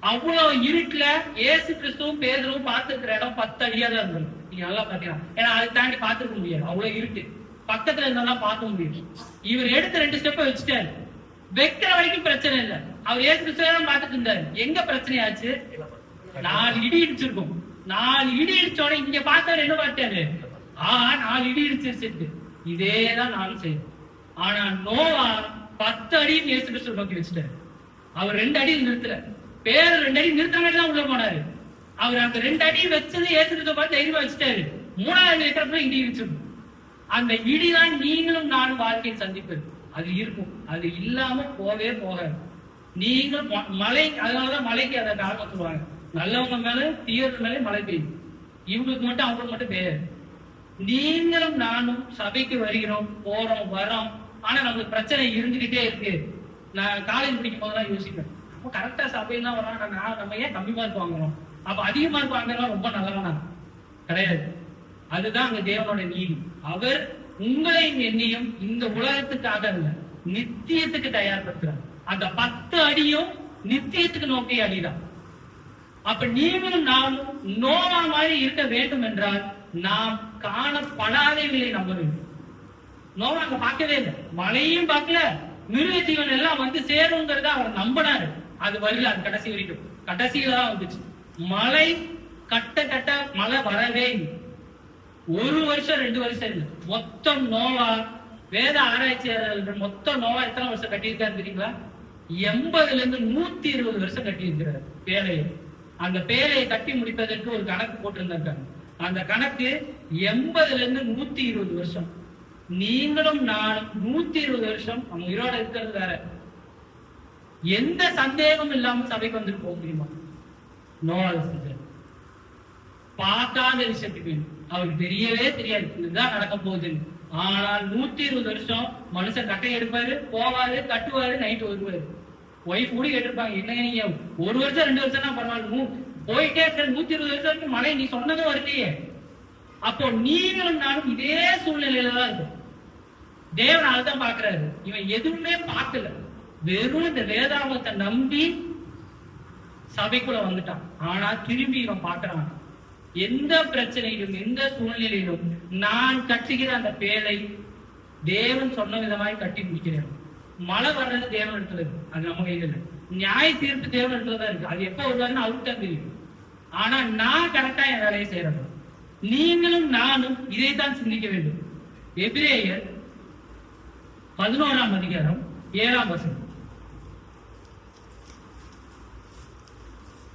அவ்வளவு இருட்டுல இயேசு கிறிஸ்துவும் பேதுருவும் பார்த்திருக்கிற இடம் 10 அடியா தான் இருந்தது. நீங்க நல்லா பாத்தீங்கன்னா, ஏன்னா அதை தாண்டி பார்த்துக்க முடியாது, அவ்வளவு இருட்டு. பக்கத்துல இருந்தாலும் பார்க்க முடியும். இவர் எடுத்து 2 ஸ்டெப்பை வச்சுட்டாரு. வைக்கிற வரைக்கும் பிரச்சனை இல்லை, அவர் இயேசு கிறிஸ்துவ பார்த்துட்டு இருந்தாரு. எங்க பிரச்சனையாச்சு? 4 இடி இடிச்சிருக்கும். 4 இடி இடிச்சோட இங்க பார்த்தாரு, என்ன பார்த்தாரு? 4 இடி இடிச்சிருச்சு. இதேதான் நானும் செய்யணும். ஆனா நோவா 10 அடியும் இயேசு கிறிஸ்துவ நோக்கி வச்சுட்டாரு. அவர் 2 அடியில் நிறுத்தல, பேர் 2 அடி நிறுத்தினாதான் உள்ள போனாரு. அவர் அந்த 2 அடி வச்சது இயேசு கிறிஸ்துவ பார்த்து தைரியமா வச்சுட்டாரு. 3வது வைக்கிறப்ப இடி இடிச்சிருக்கும். அந்த இடிதான் நீங்களும் நானும் வாழ்க்கையை சந்திப்பது. அது இருக்கும், அது இல்லாம போவே போகாது. நீங்களும் மழை, அதனாலதான் மழைக்கு அதை காரணம் சொல்லுவாங்க, நல்லவங்க மேல தீவிர மேலே மழை பெய்யும், இவங்களுக்கு மட்டும் அவங்களுக்கு மட்டும் பெய்யாது. நீங்களும் நானும் சபைக்கு வருகிறோம், போறோம், வரோம், ஆனா நமக்கு பிரச்சனை இருந்துகிட்டே இருக்கு. நான் காலேஜ் படிக்கும் போதெல்லாம் யோசிப்பேன், நம்ம கரெக்டா சபையெல்லாம் வரோம், நம்ம ஏன் கம்மி மார்க் வாங்குறோம்? அப்ப அதிக மார்க் வாங்குறோம் ரொம்ப நல்லவனா கிடையாது. அதுதான் அங்க தேவனோட நீதி. அவர் உங்களையும் என்னையும் இந்த உலகத்துக்காக அல்ல, நித்தியத்துக்கு தயார்படுத்துறார். அந்த 10 அடியும் நித்தியத்துக்கு நோக்கிய அடிதான். அப்ப நீங்களும் நானும் நோவா மாதிரி இருக்க வேண்டும் என்றால் நாம் காணப்படாதவர்களை நம்ப வேண்டும். நோவா அங்க பார்க்கவே இல்லை, மழையும் பார்க்கல, மிருக ஜீவன் எல்லாம் வந்து சேருங்கிறத அவர் நம்பினாரு. அது வரல, அது கடைசி வரைக்கும், கடைசியில தான் வந்துச்சு. மழை கட்ட மழை வரவே இல்லை. 1 வருஷம் 2 வருஷம் இல்லை, மொத்தம் நோவா, வேத ஆராய்ச்சியாளர்கள் மொத்தம் நோவா எத்தனை வருஷம் கட்டியிருக்காரு தெரியுங்களா? 80ல இருந்து 120 வருஷம் கட்டியிருக்கிறார் பேழையை. அந்த பேழையை கட்டி முடிப்பதற்கு ஒரு கணக்கு போட்டிருந்தாங்க. அந்த கணக்கு 80ல இருந்து 120 வருஷம். நீங்களும் நானும் 120 வருஷம் நம்ம உயிரோட இருக்கிறது வேற. எந்த சந்தேகமும் இல்லாம சபைக்கு வந்துட்டு போக முடியுமா? நோவா செஞ்சார். பார்க்காத விஷயத்துக்கு அவருக்கு தெரியவே தெரியாது இதுதான் நடக்க போகுதுன்னு. ஆனால் 120 வருஷம் மனுஷன் கட்டை எடுப்பாரு, போவாரு, கட்டுவாரு, நைட்டு வருவாரு. ஒய்ஃப் கூட கேட்டிருப்பாங்க, என்ன நீங்க 1 வருஷம் 2 வருஷம் தான் பரவாயில்ல, போயிட்டே இருக்க 120 வருஷம் வரைக்கும் மழை நீ சொன்னதும் வரலையே. அப்போ நீங்களும் நானும் இதே சூழ்நிலையில தான் இருக்கும். தேவன் அதுதான் பாக்குறாரு. இவன் எதுவுமே பார்க்கல, வெறும் இந்த வேதாகமத்தை நம்பி சபைக்குள்ள வந்துட்டான். ஆனா திரும்பி இவன் பாக்குறான், எந்த பிரச்சனையிலும் எந்த சூழ்நிலையிலும் நான் கட்டுகிற அந்த பேழை தேவன் சொன்ன விதமாய் கட்டி முடிக்கிறேன். மழை வர்றது தேவன் இடத்துல இருக்கு, அது நம்ம கையில இல்லை. நியாய தீர்ப்பு தேவன் இடத்துல தான் இருக்கு, அது எப்ப வருவாருன்னு அவருக்கு தான் தெரியும். ஆனா நான் கரெக்டா என் வேலையை செய்யறேன். நீங்களும் நானும் இதைத்தான் சிந்திக்க வேண்டும். எபிரேயர் 11ஆம் அதிகாரம் 7ஆம் வசனம்.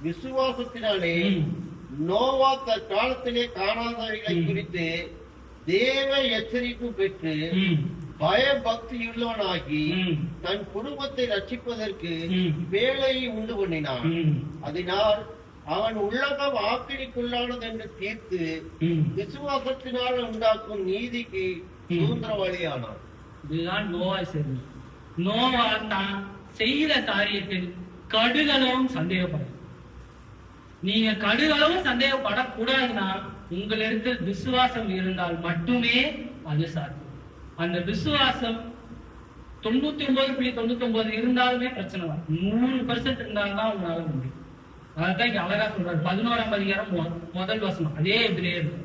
விசுவாசத்தினாலே நோவா காலத்திலே காணாதவைகளை குறித்து தேவ எச்சரிப்பு பெற்று பயபக்தியுள்ளவனாகி தன் குடும்பத்தை ரட்சிப்பதற்கு வேலையை உண்டு பண்ணினான். அதனால் அவன் உள்ளகம் ஆக்கிரிக்குள்ளானது என்று தீர்த்து விசுவாசத்தினால் உண்டாக்கும் நீதிக்கு சுதந்திரவாளியானான். இதுதான் நோவா செய்தது. நோவா தான் செய்த காரியத்தில் கடுகளவும் சந்தேகப்படும். நீங்க கடுகளவும் சந்தேகப்படக்கூடாதுன்னா உங்களிடத்தில் விசுவாசம் இருந்தால் மட்டுமே அது சாத்தியம். அந்த விசுவாசம் 99.99 இருந்தாலுமே பிரச்சனை தான். 100% இருந்தால்தான் உங்களால முடியும். அதான் இங்க அழகா சொல்றாரு 11ஆம் அதிகாரம் முதல் வசனம். அதே இதுலயே இருக்கு.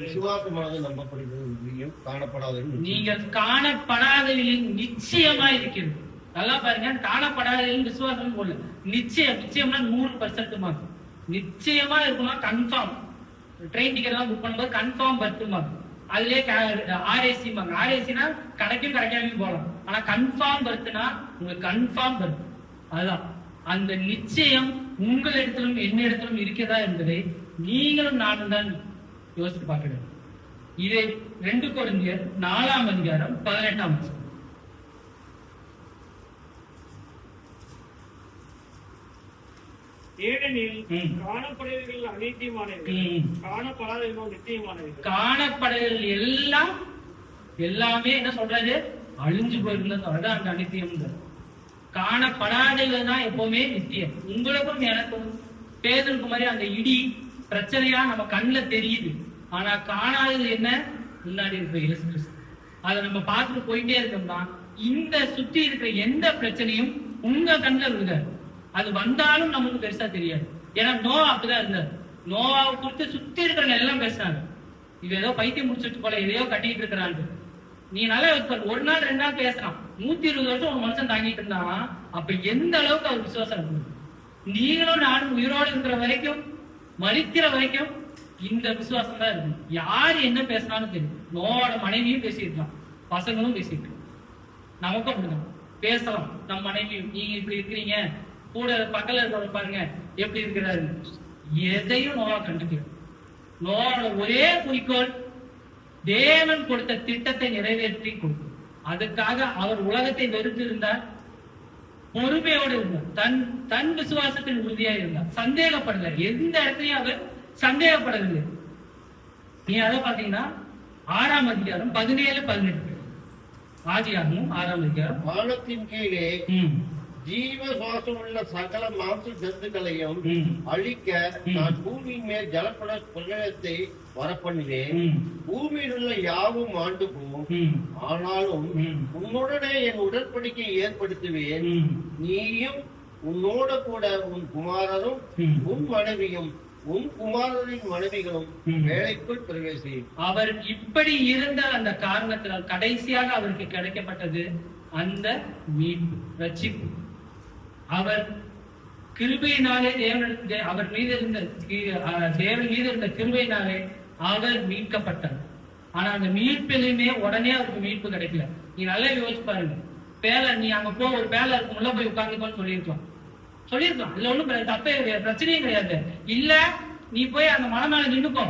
விசுவாசமானது நம்பப்படுகிறது, காணப்படாதது. நீங்கள் காணப்படாதவர்களில் நிச்சயமா இருக்கிறது. நல்லா பாருங்க, காணப்படாதவர்களில் விசுவாசம் போல நிச்சயம். நிச்சயம்னா 100% நிச்சயமா இருக்குமா? கன்ஃபார்ம். ட்ரெயின் டிக்கெட் எல்லாம் புக் பண்ணும்போது கன்ஃபார்ம் பர்த்துமா. அதுலயே RAC RACனா கிடைக்கும் கிடைக்காம போகலாம். ஆனா கன்ஃபார்ம் பர்த்னா உங்களுக்கு கன்ஃபார்ம் பர்த். அதுதான் அந்த நிச்சயம் உங்களிடத்திலும் என்னிடத்திலும் இருக்கிறதா என்பதை நீங்களும் நானும் தான் யோசித்து பார்க்கணும். இதை 2 கொரிந்தியர் 4ஆம் அதிகாரம் 18ஆம் வசனம். ஏனெனில் காணப்படுவர்கள் அநித்தியமானது, காணப்படாதவர்கள் நித்தியமானது. காணப்படுவர்கள் எல்லாம் எல்லாமே என்ன சொல்றது? அழிஞ்சு போயிருந்தது. அதான் அந்த அநித்தியம். காணப்படாதவர்கள் தான் எப்பவுமே நித்தியம். உங்களுக்கும் எனக்கும் பேதலுக்கு மாதிரி அந்த இடி பிரச்சனையா நம்ம கண்ணுல தெரியுது. ஆனா காணாதது என்ன? முன்னாடி இருக்கிற இயேசு கிறிஸ்து. அதை நம்ம பார்த்துட்டு போயிட்டே இருக்கோம்னா இந்த சுத்தி இருக்கிற எந்த பிரச்சனையும் உங்க கண்ணுல விழுகாது. அது வந்தாலும் நமக்கு பெருசா தெரியாது. ஏன்னா நோவா அப்படிதான் இருந்தார். நோவாவை குறித்து சுத்தி இருக்கிறவங்க எல்லாம் பேசுறாங்க, இது ஏதோ பைத்தியம் முடிச்சுட்டு போல எதையோ கட்டிட்டு இருக்கிறாங்க. நீ நல்லா யோசிப்பாரு, 1 நாள் 2 நாள் பேசலாம், 120 வருஷம் ஒரு மனுஷன் தாங்கிட்டு இருந்தான். அப்ப எந்த அளவுக்கு அவர் விசுவாசம் இருக்கணும். நீங்களும் நானும் உயிரோடு இருக்கிற வரைக்கும், மரிக்கிற வரைக்கும் இந்த விசுவாசம் தான் இருக்கும். யாரு என்ன பேசினாலும் தெரியும். நோவோட மனைவியும் பேசியிருக்கலாம், பசங்களும் பேசியிருக்கலாம். நமக்கும் அப்படிதான் பேசலாம். நம்ம மனைவியும் நீங்க இப்படி இருக்கிறீங்க, கூட பக்கத்துல இருக்கிற பாருங்க எப்படி இருக்கிறாரு. எதையும் நோவா கண்டுக்கிறது. நோவோட ஒரே குறிக்கோள் தேவன் கொடுத்த திட்டத்தை நிறைவேற்றி கொடுக்கும். அதுக்காக அவர் உலகத்தை வெறுத்து இருந்தார், பொறுமையோடு இருந்தார், தன் விசுவாசத்தில் உறுதியா இருந்தார், சந்தேகப்படல. எந்த இடத்துலயும் அவர் சந்தேகப்படவில்லை. நீ அதை பாத்தீங்கன்னா 6ஆம் அதிகாரம் 17-18 ஆதியாகமம் 6ஆம் அதிகாரம். வானத்தின் கீழே ஜீவ சுவாசம் உள்ள சகல மாம்ச ஜந்துக்களையும் அழிக்க நான் பூமியின் மேல் ஜலப்பட பிரளயத்தை வரப்பண்ணுவேன். பூமியில் உள்ள யாவும் ஆண்டு போகும். ஆனாலும் உன்னுடனே என் உடன்படிக்கை ஏற்படுத்துவேன். நீயும் உன்னோட கூட உன் குமாரரும் உன் மனைவியும் உன் குமாரரின் மனைவிகளும் வேலைக்குள் பிரவேசியும். அவர் இப்படி இருந்த அந்த காரணத்தினால் கடைசியாக அவருக்கு கிடைக்கப்பட்டது அந்த மீட்பு, ரட்சிப்பு. அவர் கிருபையினாலே அவர் மீது இருந்த தேவன் மீது இருந்த கிருபையினாலே அவர் மீட்கப்பட்டார். ஆனா அந்த மீட்பிலுமே உடனே அவருக்கு மீட்பு கிடைக்கல. நீ நல்லா யோசிச்சு பாருங்க. பேலை நீ அங்க போ, ஒரு பேலை இருக்கு, உள்ள போய் உட்கார்ந்துக்கோன்னு சொல்லியிருக்கலாம். இதுல ஒண்ணும் தப்பே கிடையாது, பிரச்சனையும் கிடையாது. இல்ல நீ போய் அந்த மலை மேல நின்னுக்கோ,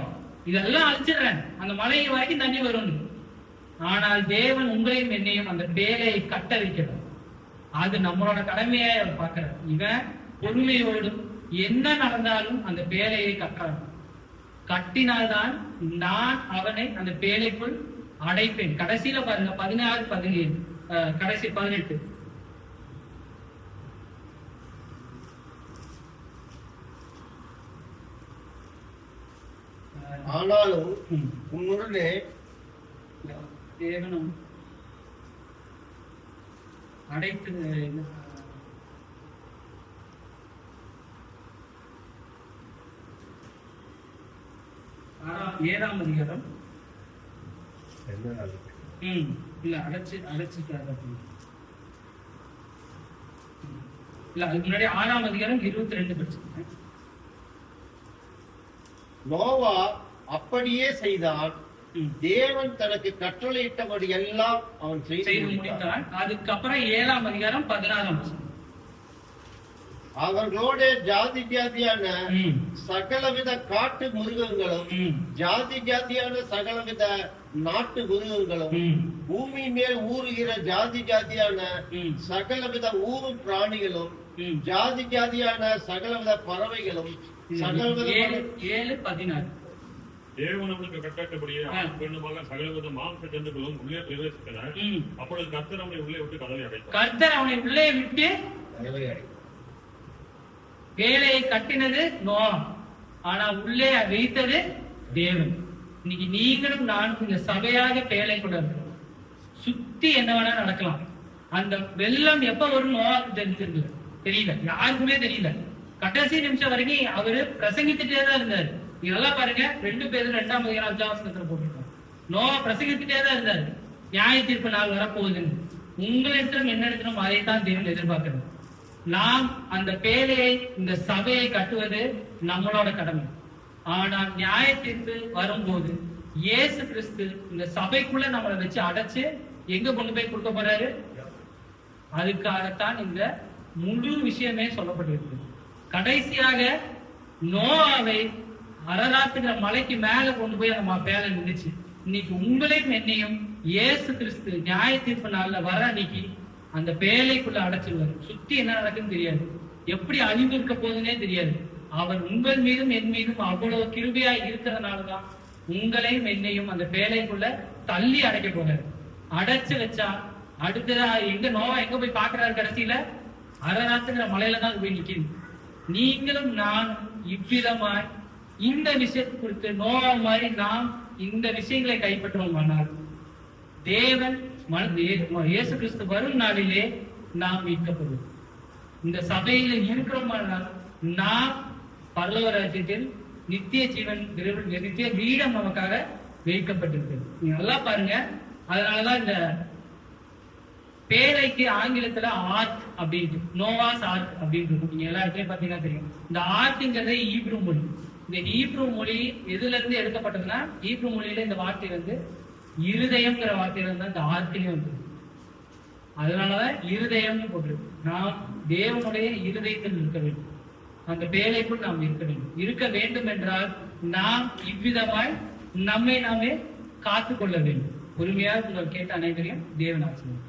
இதெல்லாம் அழிச்சிடுறேன், அந்த மலை வரைக்கும் தண்ணி வரும். ஆனால் தேவன் உங்களையும் என்னையும் அந்த பேலையை கட்ட வைக்கிறார். அது நம்மளோட கடமையா பார்க்கிறார். இவன் பொறுமையோடும் என்ன நடந்தாலும் அந்த பேலையை கட்டுறான். கட்டினால்தான் நான் அவனை அந்த பேலைக்குள் அடைப்பேன். கடைசியில பாருங்க 16-17 கடைசி 18. ஆனாலும் உன்னுடனே தேவனும் அடைத்து 7ஆம் அதிகாரம் இல்ல அடைச்சிட்டாரு இல்ல, அதுக்கு முன்னாடி 6ஆம் அதிகாரம் 22 படிச்சிருக்கேன். நோவா அப்படியே செய்தான். தேவன் தனக்கு கட்டளையிட்டபடி எல்லாம் அவன் செய்து முடித்தான். அதுக்கப்புறம் 7ஆம் அதிகாரம் 16ஆம் வசனம். அவர்களோட ஜாதி ஜாதியான சகலவித காட்டு மிருகங்களும் ஜாதி ஜாதியான சகலவித நாட்டு மிருகங்களும் பூமி மேல் ஊறுகிற ஜாதி ஜாதியான சகலவித ஊரும் பிராணிகளும் ஜாதி ஜாதியான சகலவித பறவைகளும் சகலவித 7:16 தேவன் அவனுக்கு கட்டளையிட்டபடியே பெண்ணுமாக சகலவித மாம்ச ஜந்துக்களும் உள்ளே பிரவேசித்தனர். அப்பொழுது கர்த்தர் அவனை உள்ளே விட்டு கதவை அடைத்தார். கர்த்தர் அவனை உள்ளே விட்டு வேலையை கட்டினது நோவா. ஆனா உள்ளே வைத்தது தேவன். இன்னைக்கு நீங்களும் நானும் இந்த சபையாக பேழை கூட இருக்கிறோம். சுத்தி என்ன வேணா நடக்கலாம். அந்த வெள்ளம் எப்ப வரும் நோவாவுக்கு தெரிஞ்சிருக்கு தெரியல, யாருக்குமே தெரியல. கடைசி நிமிஷம் வரைக்கும் அவரு பிரசங்கித்துட்டே தான் இருந்தாரு. நீங்க நல்லா பாருங்க, 2 பேர் 2ஆம் அதிகாரம் 5ஆம் வசனத்துல போட்டிருக்கோம். நோவா பிரசங்கித்துட்டே தான் இருந்தாரு, நியாய தீர்ப்பு நாள் வரப்போகுதுன்னு. உங்களிடத்திலும் என்னிடத்திலும் அதைத்தான் தேவன் எதிர்பார்க்கிறது. நாம் அந்த பேழையை, இந்த சபையை கட்டுவது நம்மளோட கடமை. ஆனால் நியாய தீர்ப்பு வரும்போது இயேசு கிறிஸ்து இந்த சபைக்குள்ள நம்மளை வச்சு அடைச்சு எங்க கொண்டு போய் கொடுக்க போறாரு? அதுக்காகத்தான் இந்த முழு விஷயமே சொல்லப்பட்டிருக்கு. கடைசியாக நோவாவை அரராத்துங்கிற மலைக்கு மேல கொண்டு போய் அந்த பேலை நின்றுச்சு. இன்னைக்கு உங்களையும் என்னையும் இயேசு கிறிஸ்து நியாய தீர்ப்பு நாள்ல வர அன்னைக்கு அந்த பேழைக்குள்ள அடைச்சிருவாரு. சுத்தி என்ன நடக்குன்னு தெரியாது, எப்படி அழிவு இருக்க போகுதுன்னே தெரியாது. அவர் உங்கள் மீதும் என் மீதும் அவ்வளவு கிருபையா இருக்கிறதுனாலதான் உங்களையும் என்னையும் அந்த பேழைக்குள்ள தள்ளி அடைக்க போறாரு. அடைச்சு வச்சா அடுத்ததா நோவா எங்க போய் பாக்குறாரு? கடைசியில அரராத்துங்கிற மலையில தான் போய் நிக்குது. நீங்களும் நான் இவ்விதமாய் இந்த விஷயத்தை குறித்து நோவா மாதிரி நாம் இந்த விஷயங்களை கைப்பற்றுவோமானால் தேவன் இயேசு கிறிஸ்து வரும் நாளிலே நாம் மீட்கப்படுவோம். இந்த சபையில இருக்கிறோமானால் நாம் பரலோக ராஜ்யத்தில் நித்திய ஜீவன், நித்திய வீடம் நமக்காக வைக்கப்பட்டிருக்கு. நீங்க நல்லா பாருங்க. அதனாலதான் இந்த பேழைக்கு ஆங்கிலத்துல ஆர்க் அப்படின்ட்டு, நோவாஸ் ஆர்க் அப்படின்னு இருக்கும். நீங்க எல்லா இடத்துலயும் பாத்தீங்கன்னா தெரியும். இந்த ஆர்க்குங்கிறது ஈப்ரு மொழி. இந்த ஈப்ரு மொழி எதுல இருந்து எடுக்கப்பட்டதுன்னா, ஈப்ரு மொழியில இந்த வார்த்தை வந்து இருதயம்ங்கிற வார்த்தையில இருந்தா இந்த ஆர்க்கிலே வந்து, அதனாலதான் இருதயம்னு போட்டிருக்கு. நாம் தேவனுடைய இருதயத்தில் இருக்க வேண்டும். அந்த பேழைக்குள் நாம் இருக்க வேண்டும் என்றால் நாம் இவ்விதமாய் நம்மை நாமே காத்துக்கொள்ள வேண்டும். பொறுமையாக உங்கள் கேட்ட அனைவரையும் தேவன் ஆசீர்வதிப்பார்.